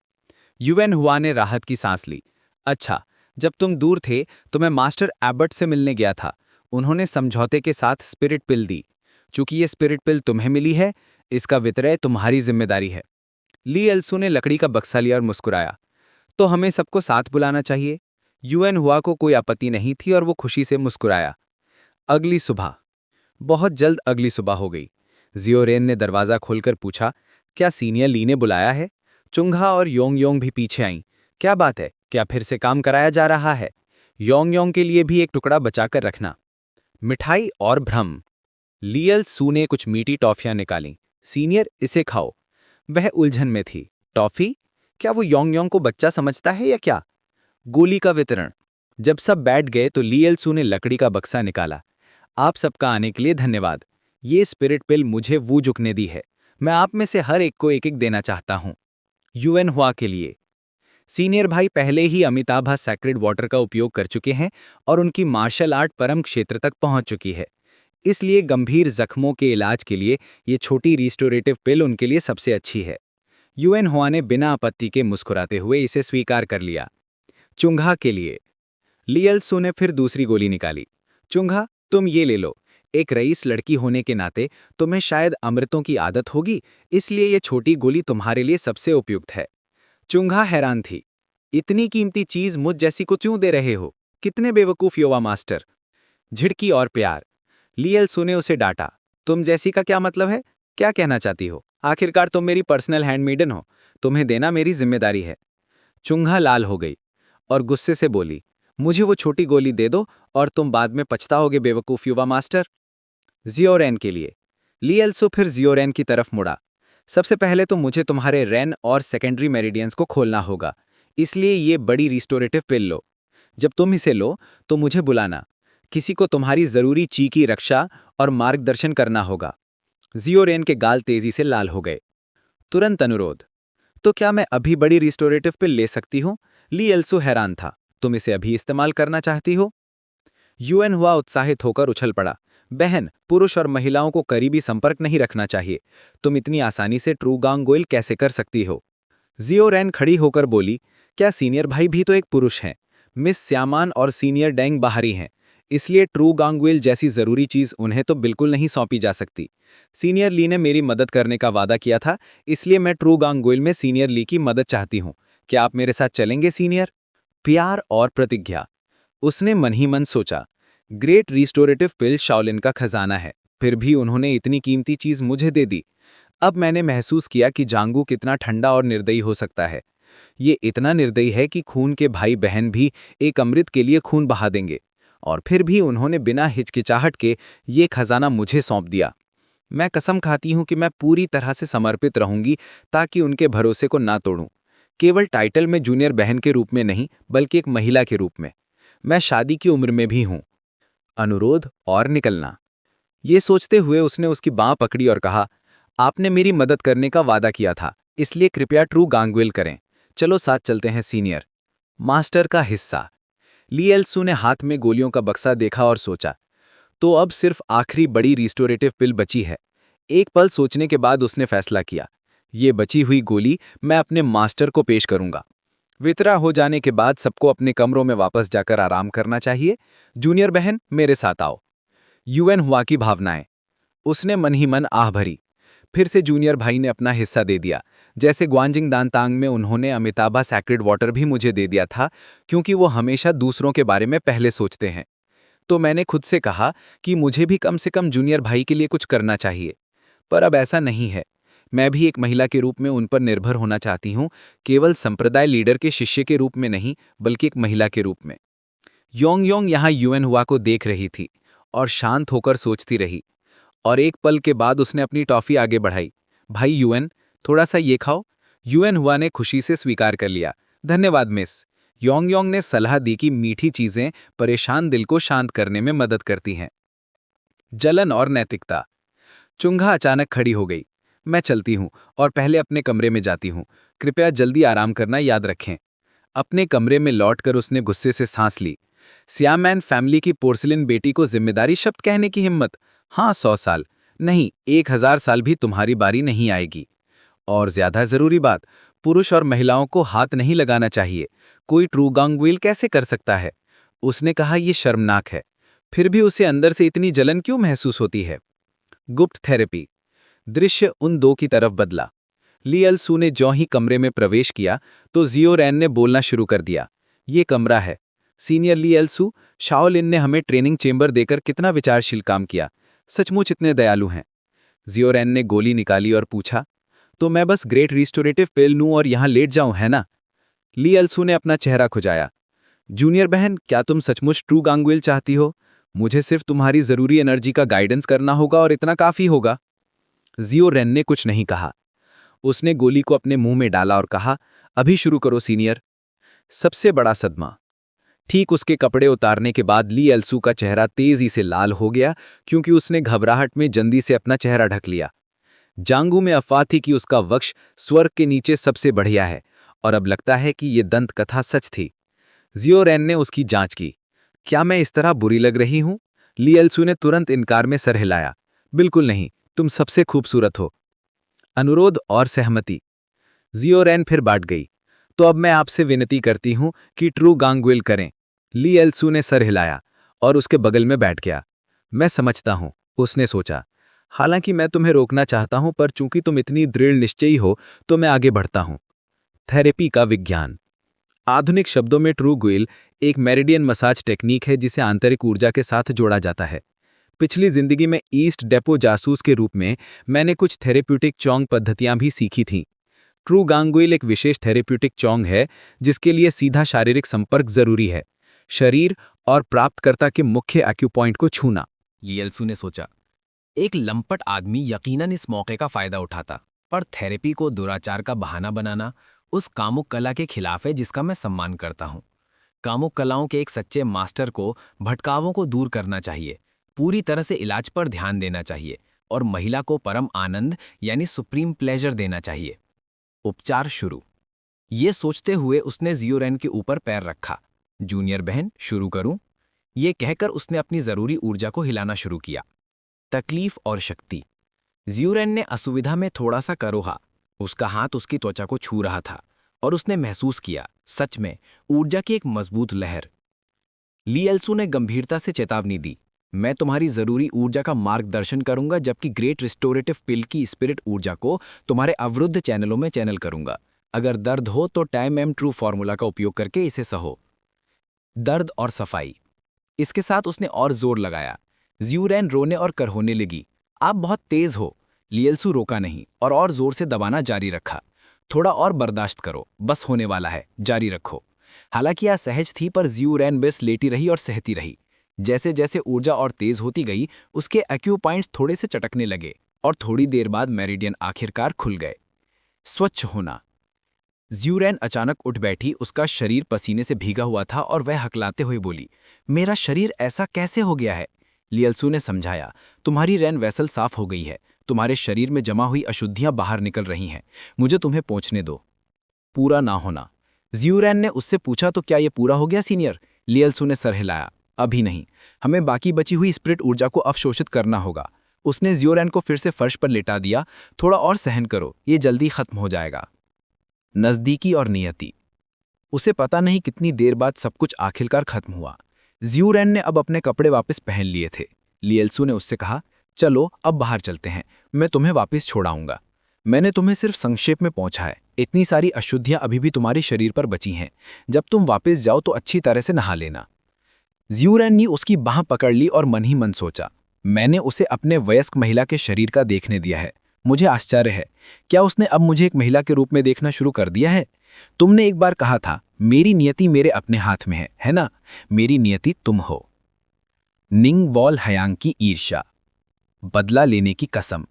यूएन हुआ ने राहत की सांस ली। अच्छा, जब तुम दूर थे तो मैं मास्टर एबर्ट से मिलने गया था। उन्होंने समझौते के साथ स्पिरिट पिल दी। चूंकि ये स्पिरिट पिल तुम्हें मिली है, इसका वितरण तुम्हारी जिम्मेदारी है। ली एल्सू ने लकड़ी का बक्सा लिया और मुस्कुराया। तो हमें सबको साथ बुलाना चाहिए। यूएन हुआ को कोई आपत्ति नहीं थी और वो खुशी से मुस्कुराया। अगली सुबह। बहुत जल्द अगली सुबह हो गई। जियोरेन ने दरवाजा खोलकर पूछा, क्या सीनियर ली ने बुलाया है? चुंघा और योंग योंग भी पीछे आईं। क्या बात है, क्या फिर से काम कराया जा रहा है? योंग योंग के लिए भी एक टुकड़ा बचाकर रखना। मिठाई और भ्रम। लियल सू ने कुछ मीठी टॉफियां निकालीं। सीनियर, इसे खाओ। वह उलझन में थी। टॉफी? क्या वो योंग योंग को बच्चा समझता है या क्या? गोली का वितरण। जब सब बैठ गए तो लियल सू ने लकड़ी का बक्सा निकाला। आप सबका आने के लिए धन्यवाद। ये स्पिरिट पिल मुझे वो झुकने दी है। मैं आप में से हर एक को एक एक देना चाहता हूं। यूएन हुआ के लिए। सीनियर भाई पहले ही अमिताभा सैक्रेड वाटर का उपयोग कर चुके हैं और उनकी मार्शल आर्ट परम क्षेत्र तक पहुंच चुकी है। इसलिए गंभीर जख्मों के इलाज के लिए ये छोटी रिस्टोरेटिव पिल उनके लिए सबसे अच्छी है। यूएन हुआ ने बिना आपत्ति के मुस्कुराते हुए इसे स्वीकार कर लिया। चुंघा के लिए। लियल सू ने फिर दूसरी गोली निकाली। चुंघा, तुम ये ले लो। एक रईस लड़की होने के नाते तुम्हें शायद अमृतों की आदत होगी, इसलिए ये छोटी गोली तुम्हारे लिए सबसे उपयुक्त है। चुंघा हैरान थी। इतनी कीमती चीज मुझ जैसी को क्यों दे रहे हो? कितने बेवकूफ युवा मास्टर। झिड़की और प्यार। लियल सू ने उसे डांटा। तुम जैसी का क्या मतलब है? क्या कहना चाहती हो? आखिरकार तुम मेरी पर्सनल हैंडमेडन हो। तुम्हें देना मेरी जिम्मेदारी है। चुंघा लाल हो गई और गुस्से से बोली, मुझे वो छोटी गोली दे दो और तुम बाद में पछताओगे बेवकूफ युवा मास्टर। जियोरेन के लिए। लियल्सो फिर जियोरेन की तरफ मुड़ा। सबसे पहले तो मुझे तुम्हारे रेन और सेकेंडरी मेरिडियंस को खोलना होगा, इसलिए ये बड़ी रिस्टोरेटिव पिल लो। जब तुम इसे लो तो मुझे बुलाना। किसी को तुम्हारी जरूरी ची की रक्षा और मार्गदर्शन करना होगा। जियोरेन के गाल तेजी से लाल हो गए। तुरंत अनुरोध। तो क्या मैं अभी बड़ी रिस्टोरेटिव पिल ले सकती हूँ? लियल्सो हैरान था। तुम इसे अभी इस्तेमाल करना चाहती हो? यूएन हुआ उत्साहित होकर उछल पड़ा। बहन, पुरुष और महिलाओं को करीबी संपर्क नहीं रखना चाहिए। तुम इतनी आसानी से ट्रू गांगोइल कैसे कर सकती हो? जियोरेन खड़ी होकर बोली, क्या सीनियर भाई भी तो एक पुरुष हैं? मिस श्यामान और सीनियर डेंग बाहरी हैं, इसलिए ट्रू गांगोइल जैसी जरूरी चीज उन्हें तो बिल्कुल नहीं सौंपी जा सकती। सीनियर ली ने मेरी मदद करने का वादा किया था, इसलिए मैं ट्रू गांगोइल में सीनियर ली की मदद चाहती हूँ। क्या आप मेरे साथ चलेंगे सीनियर? प्यार और प्रतिज्ञा। उसने मन ही मन सोचा, ग्रेट रिस्टोरेटिव पिल शाओलिन का खजाना है, फिर भी उन्होंने इतनी कीमती चीज मुझे दे दी। अब मैंने महसूस किया कि जांगू कितना ठंडा और निर्दयी हो सकता है। ये इतना निर्दयी है कि खून के भाई बहन भी एक अमृत के लिए खून बहा देंगे, और फिर भी उन्होंने बिना हिचकिचाहट के ये खजाना मुझे सौंप दिया। मैं कसम खाती हूं कि मैं पूरी तरह से समर्पित रहूंगी ताकि उनके भरोसे को ना तोड़ूं। केवल टाइटल में जूनियर बहन के रूप में नहीं, बल्कि एक महिला के रूप में। मैं शादी की उम्र में भी हूं। अनुरोध और निकलना। ये सोचते हुए उसने उसकी बांह पकड़ी और कहा, आपने मेरी मदद करने का वादा किया था, इसलिए कृपया ट्रू गांगुइल करें। चलो साथ चलते हैं सीनियर। मास्टर का हिस्सा। ली एल्सू ने हाथ में गोलियों का बक्सा देखा और सोचा, तो अब सिर्फ आखिरी बड़ी रिस्टोरेटिव पिल बची है। एक पल सोचने के बाद उसने फैसला किया, ये बची हुई गोली मैं अपने मास्टर को पेश करूंगा। वितरा हो जाने के बाद सबको अपने कमरों में वापस जाकर आराम करना चाहिए। जूनियर बहन, मेरे साथ आओ। यूएन हुआ की भावनाएं। उसने मन ही मन आह भरी। फिर से जूनियर भाई ने अपना हिस्सा दे दिया। जैसे ग्वांजिंग दानतांग में उन्होंने अमिताभा सैक्रेड वाटर भी मुझे दे दिया था, क्योंकि वो हमेशा दूसरों के बारे में पहले सोचते हैं। तो मैंने खुद से कहा कि मुझे भी कम से कम जूनियर भाई के लिए कुछ करना चाहिए। पर अब ऐसा नहीं है। मैं भी एक महिला के रूप में उन पर निर्भर होना चाहती हूँ, केवल संप्रदाय लीडर के शिष्य के रूप में नहीं, बल्कि एक महिला के रूप में। योंग योंग यहाँ यूएन हुआ को देख रही थी और शांत होकर सोचती रही। और एक पल के बाद उसने अपनी टॉफी आगे बढ़ाई। भाई यूएन, थोड़ा सा ये खाओ। यूएन हुआ ने खुशी से स्वीकार कर लिया। धन्यवाद मिस। योंग योंग ने सलाह दी कि मीठी चीजें परेशान दिल को शांत करने में मदद करती हैं। जलन और नैतिकता। चुंगा अचानक खड़ी हो गई। मैं चलती हूँ और पहले अपने कमरे में जाती हूँ। कृपया जल्दी आराम करना याद रखें। अपने कमरे में लौटकर उसने गुस्से से सांस ली। सियामैन फैमिली की पोर्सिलिन बेटी को जिम्मेदारी शब्द कहने की हिम्मत। हाँ, 100 साल नहीं, 1000 साल भी तुम्हारी बारी नहीं आएगी। और ज्यादा जरूरी बात, पुरुष और महिलाओं को हाथ नहीं लगाना चाहिए। कोई ट्रू गांगुइल कैसे कर सकता है? उसने कहा, यह शर्मनाक है। फिर भी उसे अंदर से इतनी जलन क्यों महसूस होती है? गुप्त थेरेपी। दृश्य उन दो की तरफ बदला। ली एल्सू ने ज्यों ही कमरे में प्रवेश किया तो जियो रैन ने बोलना शुरू कर दिया। ये कमरा है। सीनियर ली एल्सू, शाओलिन ने हमें ट्रेनिंग चेंबर देकर कितना विचारशील काम किया। सचमुच इतने दयालु हैं। जियो रैन ने गोली निकाली और पूछा, तो मैं बस ग्रेट रिस्टोरेटिव पिल लूं और यहां लेट जाऊं, है ना? ली एल्सू ने अपना चेहरा खुजाया। जूनियर बहन, क्या तुम सचमुच ट्रू गांगुइल चाहती हो? मुझे सिर्फ तुम्हारी जरूरी एनर्जी का गाइडेंस करना होगा और इतना काफी होगा। जियो रैन ने कुछ नहीं कहा। उसने गोली को अपने मुंह में डाला और कहा, अभी शुरू करो सीनियर। सबसे बड़ा सदमा। ठीक उसके कपड़े उतारने के बाद ली एल्सू का चेहरा तेजी से लाल हो गया, क्योंकि उसने घबराहट में जल्दी से अपना चेहरा ढक लिया। जांगू में अफवाह थी कि उसका वक्ष स्वर्ग के नीचे सबसे बढ़िया है, और अब लगता है कि यह दंत कथा सच थी। जियो रैन ने उसकी जांच की। क्या मैं इस तरह बुरी लग रही हूं? ली एल्सू ने तुरंत इनकार में सर हिलाया। बिल्कुल नहीं, तुम सबसे खूबसूरत हो। अनुरोध और सहमति। जियो रैन फिर बांट गई। तो अब मैं आपसे विनती करती हूं कि ट्रू गांगुइल करें। ली एल्सू ने सर हिलाया और उसके बगल में बैठ गया। मैं समझता हूं, उसने सोचा। हालांकि मैं तुम्हें रोकना चाहता हूं, पर चूंकि तुम इतनी दृढ़ निश्चयी हो तो मैं आगे बढ़ता हूं। थेरेपी का विज्ञान। आधुनिक शब्दों में ट्रू गुइल एक मेरिडियन मसाज टेक्निक है जिसे आंतरिक ऊर्जा के साथ जोड़ा जाता है। पिछली जिंदगी में ईस्ट डेपो जासूस के रूप में मैंने कुछ थेरेप्यूटिक चोंग पद्धतियां भी सीखी थीं। ट्रू गांगुइल एक विशेष थेरेप्यूटिक चोंग है जिसके लिए सीधा शारीरिक संपर्क जरूरी है। शरीर और प्राप्तकर्ता के मुख्य एक्यूपॉइंट को छूना। ली एल्सू ने सोचा, एक लंपट आदमी यकीनन इस मौके का फायदा उठाता, पर थेरेपी को दुराचार का बहाना बनाना उस कामुक कला के खिलाफ है जिसका मैं सम्मान करता हूं। कामुक कलाओं के एक सच्चे मास्टर को भटकावों को दूर करना चाहिए, पूरी तरह से इलाज पर ध्यान देना चाहिए और महिला को परम आनंद यानी सुप्रीम प्लेजर देना चाहिए। उपचार शुरू। ये सोचते हुए उसने जियो रैन के ऊपर पैर रखा। जूनियर बहन, शुरू करूं? ये कहकर उसने अपनी जरूरी ऊर्जा को हिलाना शुरू किया। तकलीफ और शक्ति। जियो रैन ने असुविधा में थोड़ा सा करोहा। उसका हाथ उसकी त्वचा को छू रहा था और उसने महसूस किया, सच में ऊर्जा की एक मजबूत लहर। ली एल्सू ने गंभीरता से चेतावनी दी, मैं तुम्हारी जरूरी ऊर्जा का मार्गदर्शन करूंगा, जबकि ग्रेट रिस्टोरेटिव पिल की स्पिरिट ऊर्जा को तुम्हारे अवरुद्ध चैनलों में चैनल करूंगा। अगर दर्द हो तो टाइम एम ट्रू फॉर्मूला का उपयोग करके इसे सहो। दर्द और सफाई। इसके साथ उसने और जोर लगाया। जियो रैन रोने और करहोने लगी। आप बहुत तेज हो। ली एल्सू रोका नहीं और जोर से दबाना जारी रखा। थोड़ा और बर्दाश्त करो, बस होने वाला है, जारी रखो। हालांकि यह सहज थी, पर जियो रैन बस लेटी रही और सहती रही। जैसे जैसे ऊर्जा और तेज होती गई, उसके एक्यूपॉइंट्स थोड़े से चटकने लगे और थोड़ी देर बाद मेरिडियन आखिरकार खुल गए। स्वच्छ होना। ज्यूरेन अचानक उठ बैठी, उसका शरीर पसीने से भीगा हुआ था और वह हकलाते हुए बोली, मेरा शरीर ऐसा कैसे हो गया है? लियलसू ने समझाया, तुम्हारी रैन वेसल साफ हो गई है, तुम्हारे शरीर में जमा हुई अशुद्धियां बाहर निकल रही हैं, मुझे तुम्हें पहुंचने दो। पूरा ना होना। ज्यूरेन ने उससे पूछा, तो क्या ये पूरा हो गया सीनियर? लियलसू ने सर हिलाया, अभी नहीं, हमें बाकी बची हुई स्पिरिट ऊर्जा को अवशोषित करना होगा। उसने ज्यूरेन को फिर से फर्श पर लेटा दिया, थोड़ा और सहन करो, ये जल्दी खत्म हो जाएगा। नज़दीकी और नियति। उसे पता नहीं कितनी देर बाद सब कुछ आखिरकार खत्म हुआ। ज्यूरेन ने अब अपने कपड़े वापस पहन लिए थे। लियलसू ने उससे कहा, चलो अब बाहर चलते हैं, मैं तुम्हें वापस छोड़ाऊंगा। मैंने तुम्हें सिर्फ संक्षेप में पहुंचा है, इतनी सारी अशुद्धियां अभी भी तुम्हारे शरीर पर बची हैं। जब तुम वापस जाओ तो अच्छी तरह से नहा लेना। ज्यूरेन ने उसकी बाह पकड़ ली और मन ही मन सोचा, मैंने उसे अपने वयस्क महिला के शरीर का देखने दिया है, मुझे आश्चर्य है, क्या उसने अब मुझे एक महिला के रूप में देखना शुरू कर दिया है? तुमने एक बार कहा था, मेरी नियति मेरे अपने हाथ में है ना? मेरी नियति तुम हो। निंग वॉल हयांग की ईर्ष्या। बदला लेने की कसम।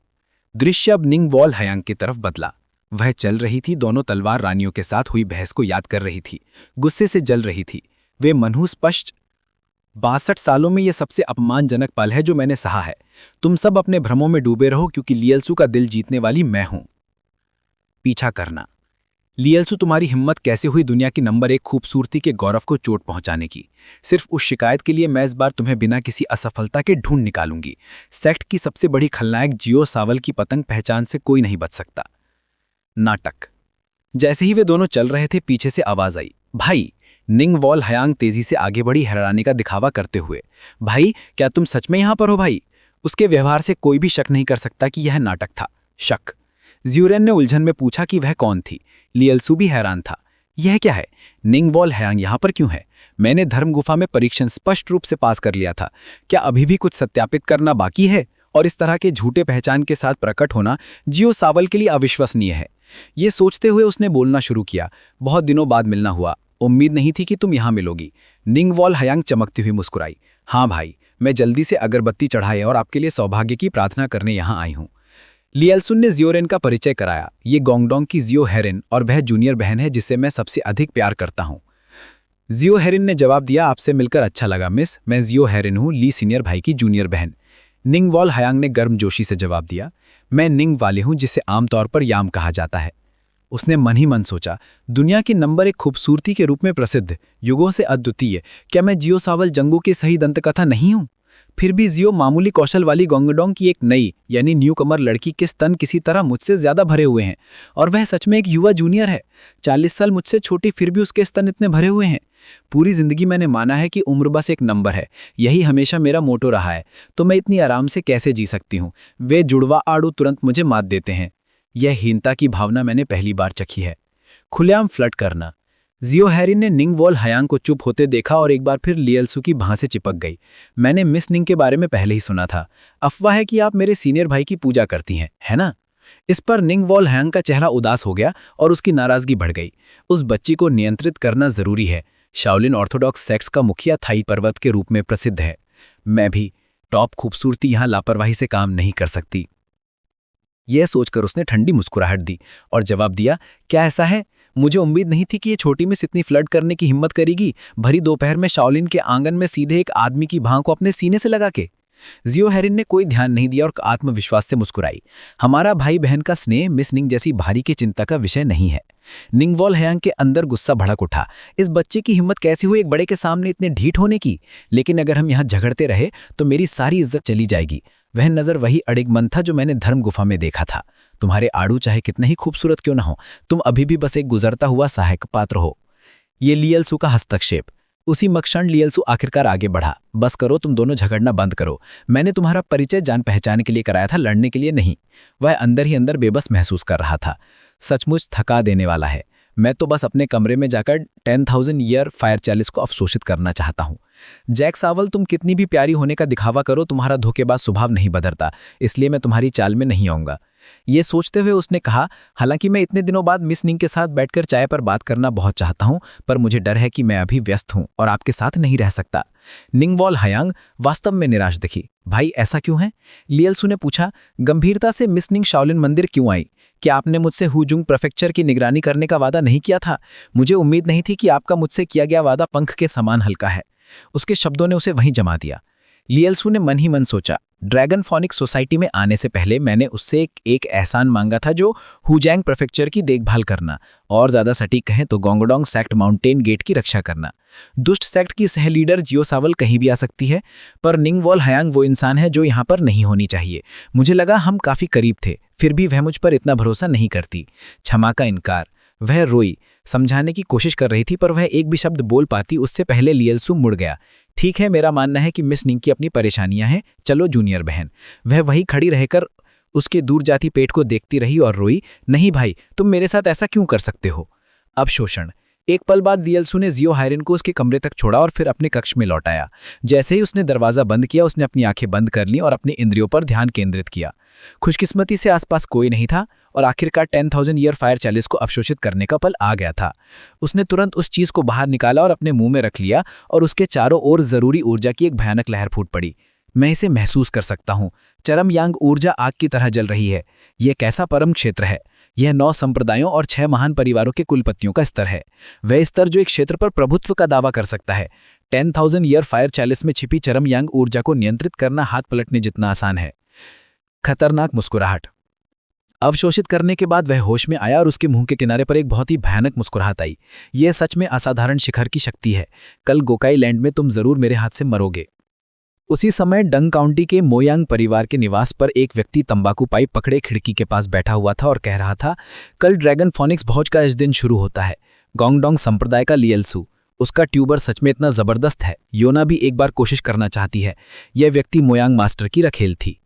दृश्य अब निंग वॉल हयांग की तरफ बदला। वह चल रही थी, दोनों तलवार रानियों के साथ हुई बहस को याद कर रही थी, गुस्से से जल रही थी। वे मनहूसपश्च, 62 सालों में यह सबसे अपमानजनक पल है जो मैंने सहा है। तुम सब अपने भ्रमों में डूबे रहो, क्योंकि लियलसू का दिल जीतने वाली मैं हूं। पीछा करना। लियलसू, तुम्हारी हिम्मत कैसे हुई दुनिया की नंबर 1 खूबसूरती के गौरव को चोट पहुंचाने की? सिर्फ उस शिकायत के लिए मैं इस बार तुम्हें बिना किसी असफलता के ढूंढ निकालूंगी। सेक्ट की सबसे बड़ी खलनायक जियो सावल की पतंग पहचान से कोई नहीं बच सकता। नाटक। जैसे ही वे दोनों चल रहे थे, पीछे से आवाज आई, भाई। निंग वॉल हयांग तेजी से आगे बढ़ी, हैरानी का दिखावा करते हुए। भाई, क्या तुम सच में यहां पर हो भाई? उसके व्यवहार से कोई भी शक नहीं कर सकता कि यह नाटक था। शक। ज्यूरेन ने उलझन में पूछा कि वह कौन थी। लियलसू भी हैरान था। यह क्या है? निंग वॉल हयांग यहां पर क्यों है? मैंने धर्म गुफा में परीक्षण स्पष्ट रूप से पास कर लिया था। क्या अभी भी कुछ सत्यापित करना बाकी है? और इस तरह के झूठे पहचान के साथ प्रकट होना जियो सावल के लिए अविश्वसनीय है। ये सोचते हुए उसने बोलना शुरू किया, बहुत दिनों बाद मिलना हुआ, उम्मीद नहीं थी कि तुम यहां मिलोगी। निंग वॉल हयांग चमकती हुई मुस्कुराई, हाँ भाई, मैं जल्दी से अगरबत्ती चढ़ाए और आपके लिए सौभाग्य की प्रार्थना करने यहां आई हूं। लियलसुन ने जियोरेन का परिचय कराया। ये गोंगडोंग की जियो हेरिन और वह जूनियर बहन है जिससे मैं सबसे अधिक प्यार करता हूं। जियो हेरिन ने जवाब दिया, आपसे मिलकर अच्छा लगा मिस, मैं जियो हेरिन हूं, ली सीनियर भाई की जूनियर बहन। निंग वॉल हयांग ने गर्मजोशी से जवाब दिया, मैं निंग वाले हूं, जिसे आमतौर पर याम कहा जाता है। उसने मन ही मन सोचा, दुनिया की नंबर 1 खूबसूरती के रूप में प्रसिद्ध, युगों से अद्वितीय, क्या मैं जियो सावल जंगू की सही दंतकथा नहीं हूं? फिर भी जियो मामूली कौशल वाली गोंगडोंग की एक नई यानी न्यू कमर लड़की के स्तन किसी तरह मुझसे ज्यादा भरे हुए हैं, और वह सच में एक युवा जूनियर है। 40 साल मुझसे छोटी, फिर भी उसके स्तन इतने भरे हुए हैं। पूरी जिंदगी मैंने माना है कि उम्र बस एक नंबर है, यही हमेशा मेरा मोटो रहा है, तो मैं इतनी आराम से कैसे जी सकती हूँ? वे जुड़वा आड़ू तुरंत मुझे मात देते हैं। यह हीनता की भावना मैंने पहली बार चखी है। खुलेआम फ्लर्ट करना। जियो हैरिन ने निंग वॉल हयांग को चुप होते देखा और एक बार फिर लियलसू की बाह से चिपक गई। मैंने मिस निंग के बारे में पहले ही सुना था, अफवाह है कि आप मेरे सीनियर भाई की पूजा करती हैं, है ना? इस पर निंग वॉल हयांग का चेहरा उदास हो गया और उसकी नाराजगी बढ़ गई। उस बच्ची को नियंत्रित करना जरूरी है। शाओलिन ऑर्थोडॉक्स सेक्ट्स का मुखिया थाई पर्वत के रूप में प्रसिद्ध है। मैं भी, टॉप खूबसूरती यहां लापरवाही से काम नहीं कर सकती। यह सोचकर उसने ठंडी मुस्कुराहट दी और जवाब दिया, क्या ऐसा है? मुझे उम्मीद नहीं थी कि ये छोटी मिस इतनी फ्लर्ट करने की हिम्मत करेगी, भरी दोपहर में शाओलिन के आंगन में सीधे एक आदमी की बाह को अपने सीने से लगा के। जियो हैरिन ने कोई ध्यान नहीं दिया और आत्मविश्वास से मुस्कुराई। हमारा भाई बहन का स्नेह मिस निंग जैसी भारी की चिंता का विषय नहीं है। निंग वॉल हयांग के अंदर गुस्सा भड़क उठा। इस बच्चे की हिम्मत कैसे हुई एक बड़े के सामने इतने ढीठ होने की? लेकिन अगर हम यहाँ झगड़ते रहे तो मेरी सारी इज्जत चली जाएगी। वह नजर वही अड़िग मन था जो मैंने धर्म गुफा में देखा था। तुम्हारे आड़ू चाहे कितने ही खूबसूरत क्यों ना हो, तुम अभी भी बस एक गुजरता हुआ सहायक पात्र हो। ये लियलसू का हस्तक्षेप। उसी मक्षण लियलसू आखिरकार आगे बढ़ा। बस करो, तुम दोनों झगड़ना बंद करो। मैंने तुम्हारा परिचय जान पहचान के लिए कराया था, लड़ने के लिए नहीं। वह अंदर ही अंदर बेबस महसूस कर रहा था। सचमुच थका देने वाला है। मैं तो बस अपने कमरे में जाकर 10,000 ईयर फायर चैलिस को अवशोषित करना चाहता हूँ। जैक सावल, तुम कितनी भी प्यारी होने का दिखावा करो, तुम्हारा धोखेबाज स्वभाव नहीं बदलता, इसलिए मैं तुम्हारी चाल में नहीं आऊंगा। ये सोचते हुए उसने कहा, हालांकि मैं इतने दिनों बाद मिस निंग के साथ बैठकर चाय पर बात करना बहुत चाहता हूं, पर मुझे डर है कि मैं अभी व्यस्त हूं और आपके साथ नहीं रह सकता। निंगवॉल हयांग वास्तव में निराश दिखी। भाई ऐसा क्यों है? लियलसू ने पूछा। गंभीरता से मिस निंग शाओलिन मंदिर क्यों आई? क्या आपने मुझसे हुजुंग प्रेफेक्चर की निगरानी करने का वादा नहीं किया था? मुझे उम्मीद नहीं थी कि आपका मुझसे किया गया वादा पंख के समान हल्का है। उसके शब्दों ने उसे वहीं जमा दिया। लियलसू ने मन ही मन सोचा, ड्रैगन फॉनिक्स सोसाइटी में आने से पहले मैंने उससे एक एहसान मांगा था, जो हुजैंग प्रेफेक्चर की देखभाल करना, और ज्यादा सटीक कहें तो गोंगडोंग सेक्ट माउंटेन गेट की रक्षा करना। दुष्ट सेक्ट की सह लीडर जियो सावल कहीं भी आ सकती है, पर निंगवॉल हयांग वो इंसान है जो यहाँ पर नहीं होनी चाहिए। मुझे लगा हम काफी करीब थे, फिर भी वह मुझ पर इतना भरोसा नहीं करती। क्षमा का इनकार। वह रोई, समझाने की कोशिश कर रही थी, पर वह एक भी शब्द बोल पाती उससे पहले लियलसू मुड़ गया। ठीक है, मेरा मानना है कि मिस निंग की अपनी परेशानियां हैं, चलो जूनियर बहन। वह वहीं खड़ी रहकर उसके दूर जाती पेट को देखती रही और रोई। नहीं भाई, तुम मेरे साथ ऐसा क्यों कर सकते हो? अब शोषण। एक पल बाद लियलसू ने जियो हायरिन को उसके कमरे तक छोड़ा और फिर अपने कक्ष में लौटाया। जैसे ही उसने दरवाजा बंद किया, उसने अपनी आंखें बंद कर लीं और अपनी इंद्रियों पर ध्यान केंद्रित किया। खुशकिस्मती से आसपास कोई नहीं था और आखिरकार 10,000 ईयर फायर चैलिस को अवशोषित करने का पल आ गया था। उसने तुरंत उस चीज को बाहर निकाला और अपने मुंह में रख लिया, और उसके चारों ओर जरूरी ऊर्जा की एक भयानक लहर फूट पड़ी। मैं इसे महसूस कर सकता हूँ। चरम यांग ऊर्जा आग की तरह जल रही है। यह कैसा परम क्षेत्र है! यह 9 संप्रदायों और 6 महान परिवारों के कुलपतियों का स्तर है। वह स्तर जो एक क्षेत्र पर प्रभुत्व का दावा कर सकता है। 10,000 ईयर फायर चैलिस में छिपी चरम यांग ऊर्जा को नियंत्रित करना हाथ पलटने जितना आसान है। खतरनाक मुस्कुराहट। अवशोषित करने के बाद वह होश में आया और उसके मुंह के किनारे पर एक बहुत ही भयानक मुस्कुराहट आई। यह सच में असाधारण शिखर की शक्ति है। कल गोकाई लैंड में तुम जरूर मेरे हाथ से मरोगे। उसी समय डंग काउंटी के मोयांग परिवार के निवास पर एक व्यक्ति तंबाकू पाइप पकड़े खिड़की के पास बैठा हुआ था और कह रहा था, कल ड्रैगन फॉनिक्स भोज का इस दिन शुरू होता है। गोंगडोंग संप्रदाय का लियलसू, उसका ट्यूबर सच में इतना जबरदस्त है, योना भी एक बार कोशिश करना चाहती है। यह व्यक्ति मोयांग मास्टर की रखेल थी।